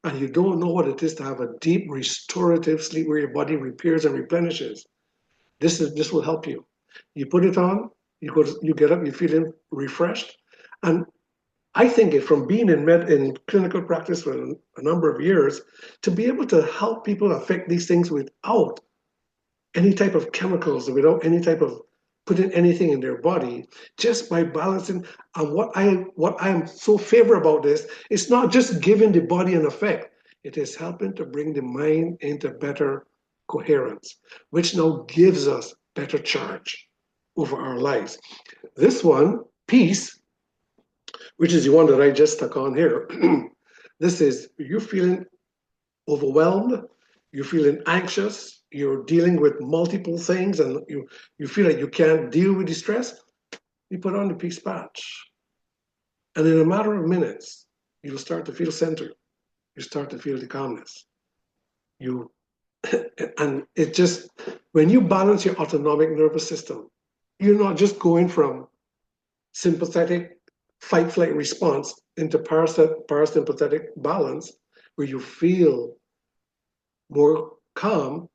and you don't know what it is to have a deep restorative sleep where your body repairs and replenishes, this will help you. You put it on, you get up, you're feeling refreshed. And I think from being in clinical practice for a number of years, to be able to help people affect these things without any type of chemicals, without any type of putting anything in their body, just by balancing. And what I am so favorable about this, it's not just giving the body an effect, it is helping to bring the mind into better coherence, which now gives us better charge over our lives. This one, peace, which is the one that I just stuck on here. This is, you're feeling overwhelmed, you're feeling anxious, you're dealing with multiple things, and you feel like you can't deal with the stress, you put on the peace patch. And in a matter of minutes, you'll start to feel centered. You start to feel the calmness. And it just, when you balance your autonomic nervous system, you're not just going from sympathetic fight-flight response into parasympathetic balance, where you feel more calm,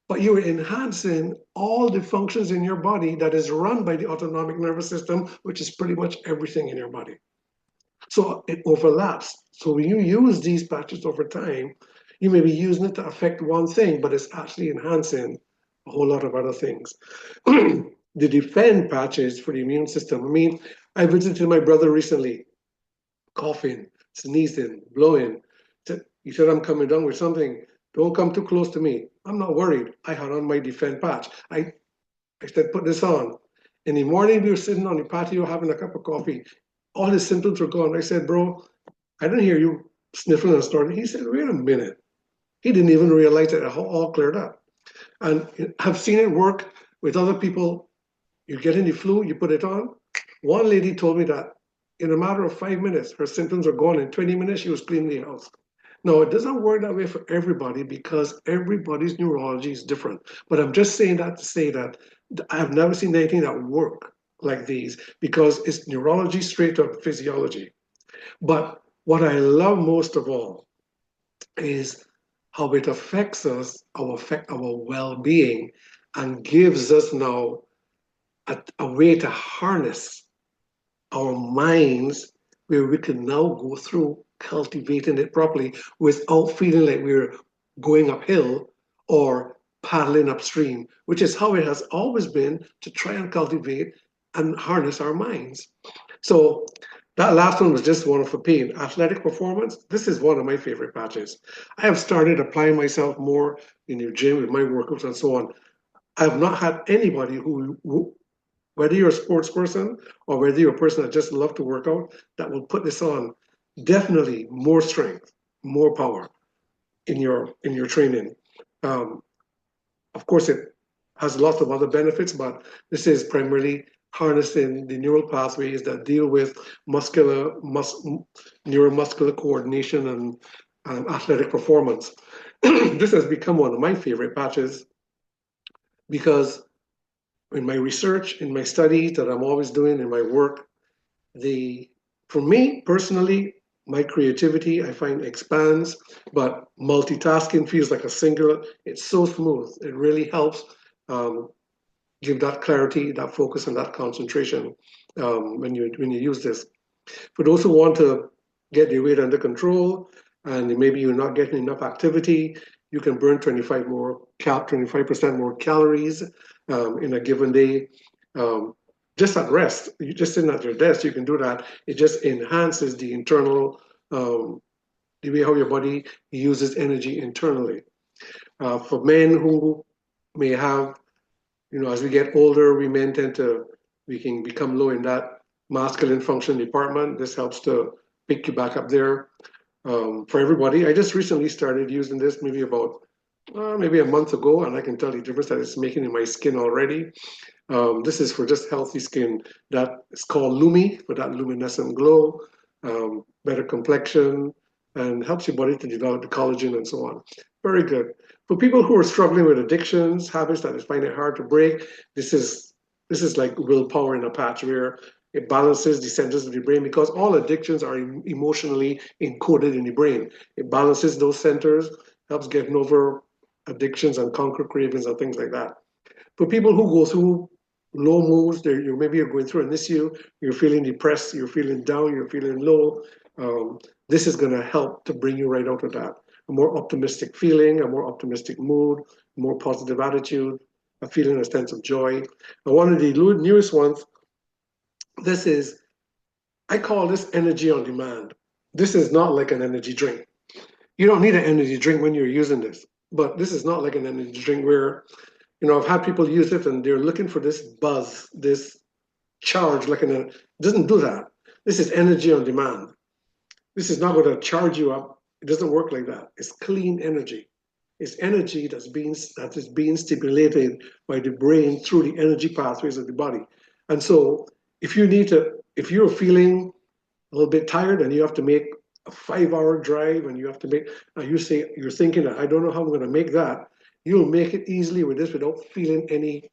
but you are enhancing all the functions in your body that is run by the autonomic nervous system, which is pretty much everything in your body. So it overlaps. So when you use these patches over time, you may be using it to affect one thing, but it's actually enhancing a whole lot of other things. The defend patches for the immune system. I mean, I visited my brother recently, coughing, sneezing, blowing. He said, I'm coming down with something. Don't come too close to me. I'm not worried. I had on my defend patch. I said, put this on. In the morning, we were sitting on the patio having a cup of coffee. All his symptoms were gone. I said, bro, I didn't hear you sniffling and snorting. He said, wait a minute. He didn't even realize that it all cleared up. And I've seen it work with other people. You get in the flu, you put it on. One lady told me that in a matter of 5 minutes, her symptoms were gone. In 20 minutes, she was cleaning the house. No, it doesn't work that way for everybody because everybody's neurology is different. But I'm just saying that to say that I've never seen anything that work like these because it's neurology straight up physiology. But what I love most of all is how it affects us, our well-being, and gives us now a way to harness our minds where we can now go through cultivating it properly without feeling like we're going uphill or paddling upstream, which is how it has always been to try and cultivate and harness our minds. So that last one was just one for pain. Athletic performance, this is one of my favorite patches. I have started applying myself more in the gym with my workouts and so on. I have not had anybody who whether you're a sports person or whether you're a person that just love to work out, that will put this on. Definitely more strength, more power in your training. Um, of course, it has lots of other benefits, but this is primarily harnessing the neural pathways that deal with neuromuscular coordination and athletic performance. This has become one of my favorite patches because in my research, in my studies that I'm always doing in my work, for me personally, my creativity I find expands, but multitasking feels like a singular. It's so smooth. It really helps um, give that clarity, that focus, and that concentration when you use this. For those who want to get their weight under control and maybe you're not getting enough activity, you can burn 25% more calories in a given day. Just at rest, you just sitting at your desk, you can do that. It just enhances the internal, the way how your body uses energy internally. For men who may have, as we get older, we can become low in that masculine function department. This helps to pick you back up there. For everybody, I just recently started using this maybe a month ago, and I can tell the difference that it's making in my skin already. This is for just healthy skin. That is called Lumi for that luminescent glow, better complexion, and helps your body to develop the collagen and so on. Very good. For people who are struggling with addictions, habits that they find it hard to break, this is like willpower in a patch where it balances the centers of the brain because all addictions are emotionally encoded in the brain. It balances those centers, helps getting over addictions and conquer cravings and things like that. For people who go through low moods, maybe you're going through an issue, you're feeling depressed, you're feeling down, you're feeling low, this is going to help to bring you right out of that. A more optimistic feeling, a more optimistic mood, more positive attitude, a feeling, a sense of joy. And one of the newest ones, I call this energy on demand. This is not like an energy drink. You don't need an energy drink when you're using this, but this is not like an energy drink where, I've had people use it and they're looking for this buzz, this charge, it doesn't do that. This is energy on demand. This is not going to charge you up. It doesn't work like that. It's clean energy. It's energy that is being stimulated by the brain through the energy pathways of the body. And so if you're feeling a little bit tired and you have to make a 5-hour drive and you have to make, you're thinking that I don't know how I'm going to make that, you'll make it easily with this without feeling any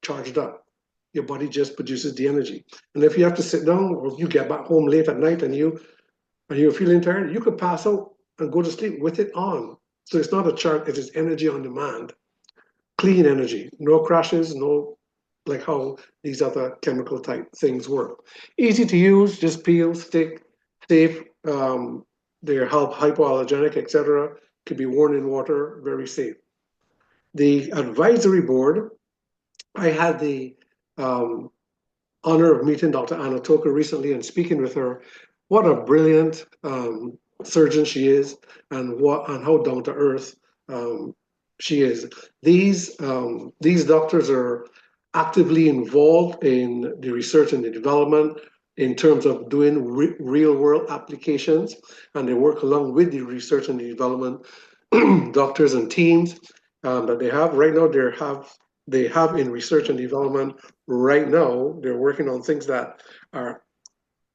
charged up. Your body just produces the energy. And if you have to sit down or if you get back home late at night and you're feeling tired, you could pass out and go to sleep with it on. So it's not a charge, it is energy on demand. Clean energy, no crashes, no like how these other chemical type things work. Easy to use, just peel, stick, safe. They're hypoallergenic, etc. Could be worn in water, very safe. The advisory board, I had the honor of meeting Dr. Anna Toker recently and speaking with her. What a brilliant surgeon she is, and how down to earth she is. These doctors are actively involved in the research and the development in terms of doing real world applications, and they work along with the research and the development doctors and teams that they have right now. They have in research and development right now. They're working on things that are.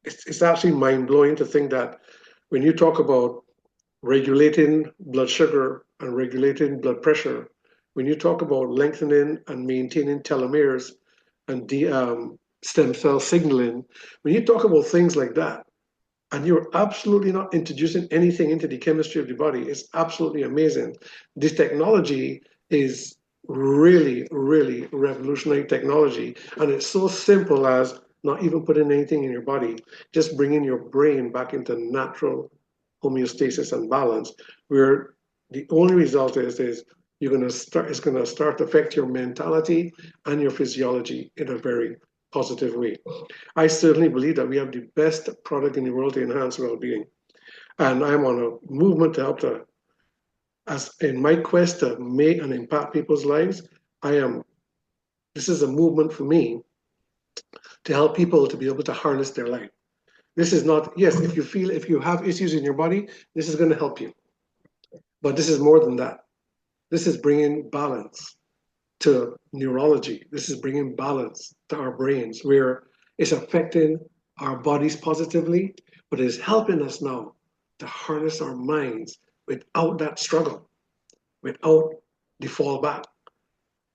It's actually mind blowing to think that when you talk about regulating blood sugar and regulating blood pressure, when you talk about lengthening and maintaining telomeres and stem cell signaling, when you talk about things like that, and you're absolutely not introducing anything into the chemistry of the body, it's absolutely amazing. This technology is really, really revolutionary technology. And it's so simple as not even putting anything in your body, just bringing your brain back into natural homeostasis and balance, where the only result is it's gonna start to affect your mentality and your physiology in a very positive way. I certainly believe that we have the best product in the world to enhance well-being. And I'm on a movement to help to, as in my quest to make and impact people's lives, this is a movement for me to help people to be able to harness their life. This is not, yes, if you have issues in your body, this is gonna help you. But this is more than that. This is bringing balance to neurology. This is bringing balance to our brains, where it's affecting our bodies positively, but it's helping us now to harness our minds without that struggle, without the fallback.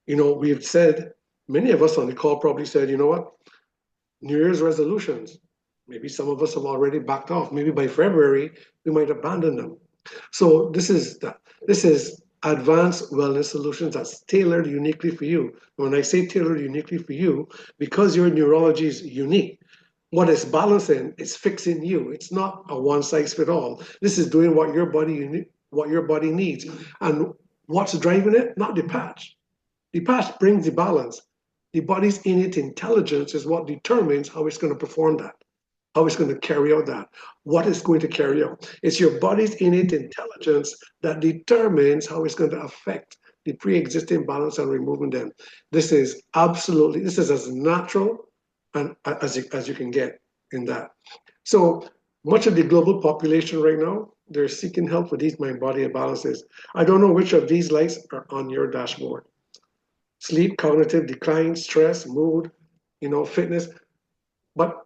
You know, we've said, many of us on the call probably said, you know what, New Year's resolutions, maybe some of us have already backed off. Maybe by February, we might abandon them. So this is advanced wellness solutions that's tailored uniquely for you. When I say tailored uniquely for you, because your neurology is unique, what it's balancing is fixing you. It's not a one size fit all. This is doing what your body needs. And what's driving it? Not the patch. The patch brings the balance. The body's innate intelligence is what determines how it's going to perform that, how it's going to carry out that, what it's going to carry out. It's your body's innate intelligence that determines how it's going to affect the pre-existing balance and removing them. This is as natural and as you can get in that. So much of the global population right now, they're seeking help for these mind-body imbalances. I don't know which of these lights are on your dashboard. Sleep, cognitive decline, stress, mood, fitness. But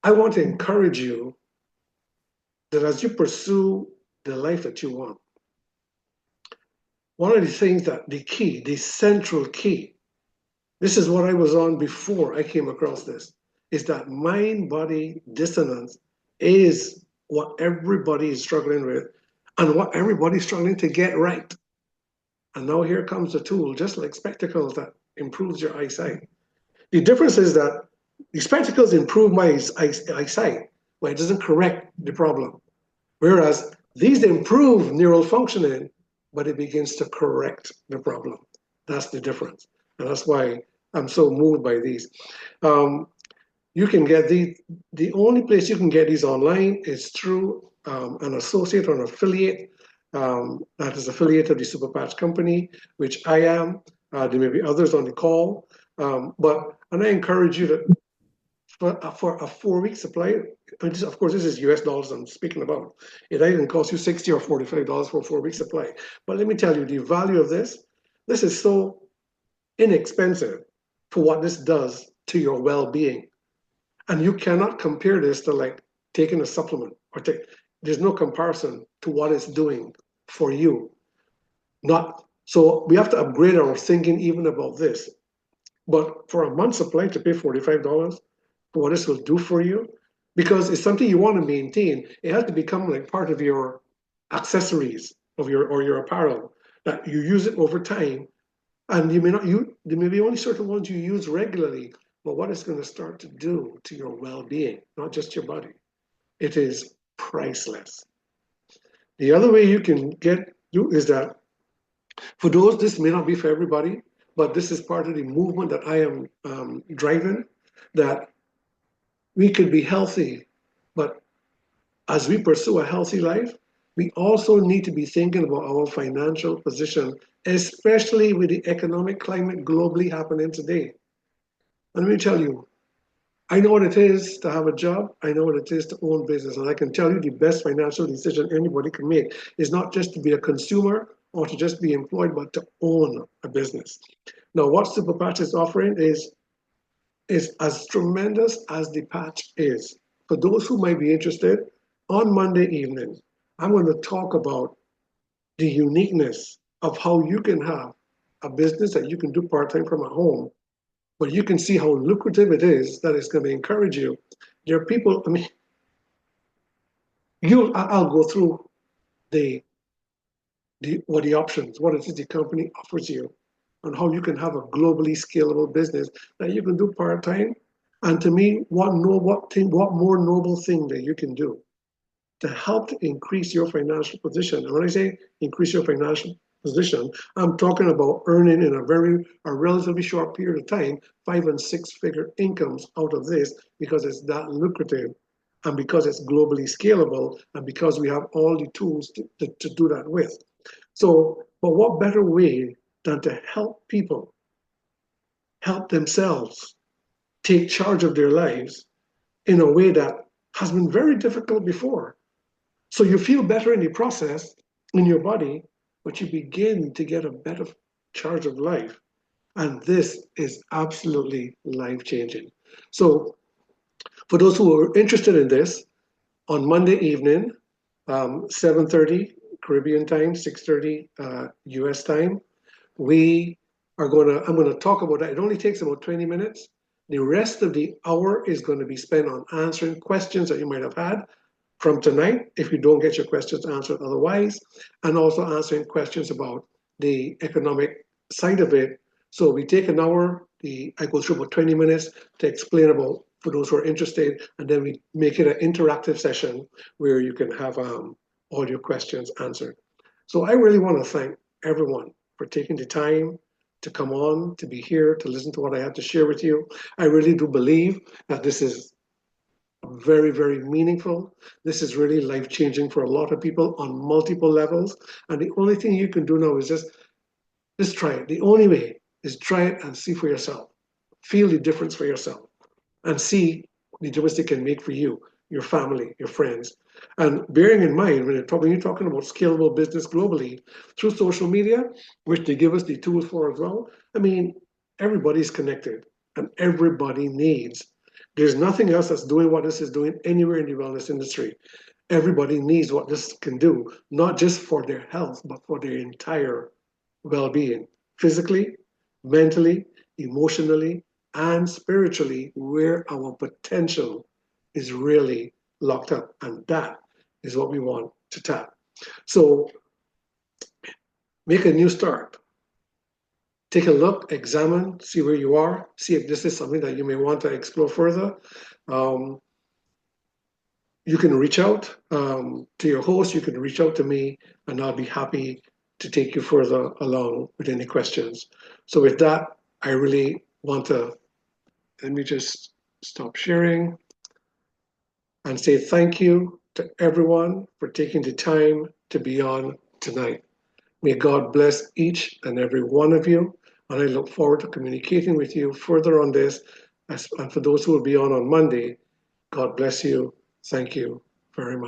I want to encourage you that as you pursue the life that you want, one of the things that the central key, this is what I was on before I came across this, is that mind-body dissonance is what everybody is struggling with and what everybody's struggling to get right. And now here comes a tool, just like spectacles, that improves your eyesight. The difference is that the spectacles improve my eyesight, but it doesn't correct the problem. Whereas these improve neural functioning, but it begins to correct the problem. That's the difference. And that's why I'm so moved by these. You can get the only place you can get these online is through an associate or an affiliate that is affiliated of the Super Patch Company, which I am. There may be others on the call, and I encourage you to, for a 4-week supply, of course, this is US dollars I'm speaking about. It either costs you $60 or $45 for a 4-week supply. But let me tell you, the value of this is so inexpensive for what this does to your well-being. And you cannot compare this to like taking a supplement there's no comparison to what it's doing for you. So we have to upgrade our thinking even about this. But for a month's supply to pay $45 for what this will do for you, because it's something you want to maintain, it has to become like part of your accessories of your apparel, that you use it over time. And there may be only certain ones you use regularly, but what it's going to start to do to your well-being, not just your body, it is priceless. The other way you can is that for those, this may not be for everybody, but this is part of the movement that I am driving, that we could be healthy, but as we pursue a healthy life, we also need to be thinking about our financial position, especially with the economic climate globally happening today. And let me tell you, I know what it is to have a job. I know what it is to own business. And I can tell you the best financial decision anybody can make is not just to be a consumer or to just be employed, but to own a business. Now, what Super Patch is offering is as tremendous as the patch is. For those who might be interested, on Monday evening, I'm going to talk about the uniqueness of how you can have a business that you can do part-time from at home, but you can see how lucrative it is that it's going to encourage you. There are people, I mean, I'll go through what the options, what it is the company offers you, and how you can have a globally scalable business that you can do part-time. And to me, what more noble thing that you can do to help to increase your financial position. And when I say increase your financial position, I'm talking about earning in a relatively short period of time, 5 and 6 figure incomes out of this, because it's that lucrative and because it's globally scalable and because we have all the tools to do that with. So, but what better way than to help people help themselves take charge of their lives in a way that has been very difficult before. So you feel better in the process in your body, but you begin to get a better charge of life. And this is absolutely life-changing. So for those who are interested in this, on Monday evening, 7:30 Caribbean time, 6:30 US time, I'm gonna talk about that. It only takes about 20 minutes. The rest of the hour is going to be spent on answering questions that you might have had from tonight, if you don't get your questions answered otherwise, and also answering questions about the economic side of it. So we take an hour, I go through about 20 minutes to explain about, for those who are interested, and then we make it an interactive session where you can have all your questions answered. So I really want to thank everyone for taking the time to come on, to be here, to listen to what I have to share with you. I really do believe that this is very, very meaningful. This is really life-changing for a lot of people on multiple levels. And the only thing you can do now is just try it. The only way is try it and see for yourself. Feel the difference for yourself and see the difference it can make for you, your family, your friends. And bearing in mind, when you're talking about scalable business globally through social media, which they give us the tools for as well, I mean, everybody's connected and everybody needs. There's nothing else that's doing what this is doing anywhere in the wellness industry. Everybody needs what this can do, not just for their health, but for their entire well-being, physically, mentally, emotionally, and spiritually, where our potential is really locked up. And that is what we want to tap. So make a new start. Take a look, examine, see where you are, see if this is something that you may want to explore further. You can reach out to your host, you can reach out to me, and I'll be happy to take you further along with any questions. So with that, I really want to, let me just stop sharing and say thank you to everyone for taking the time to be on tonight. May God bless each and every one of you, and I look forward to communicating with you further on this. And for those who will be on Monday, God bless you. Thank you very much.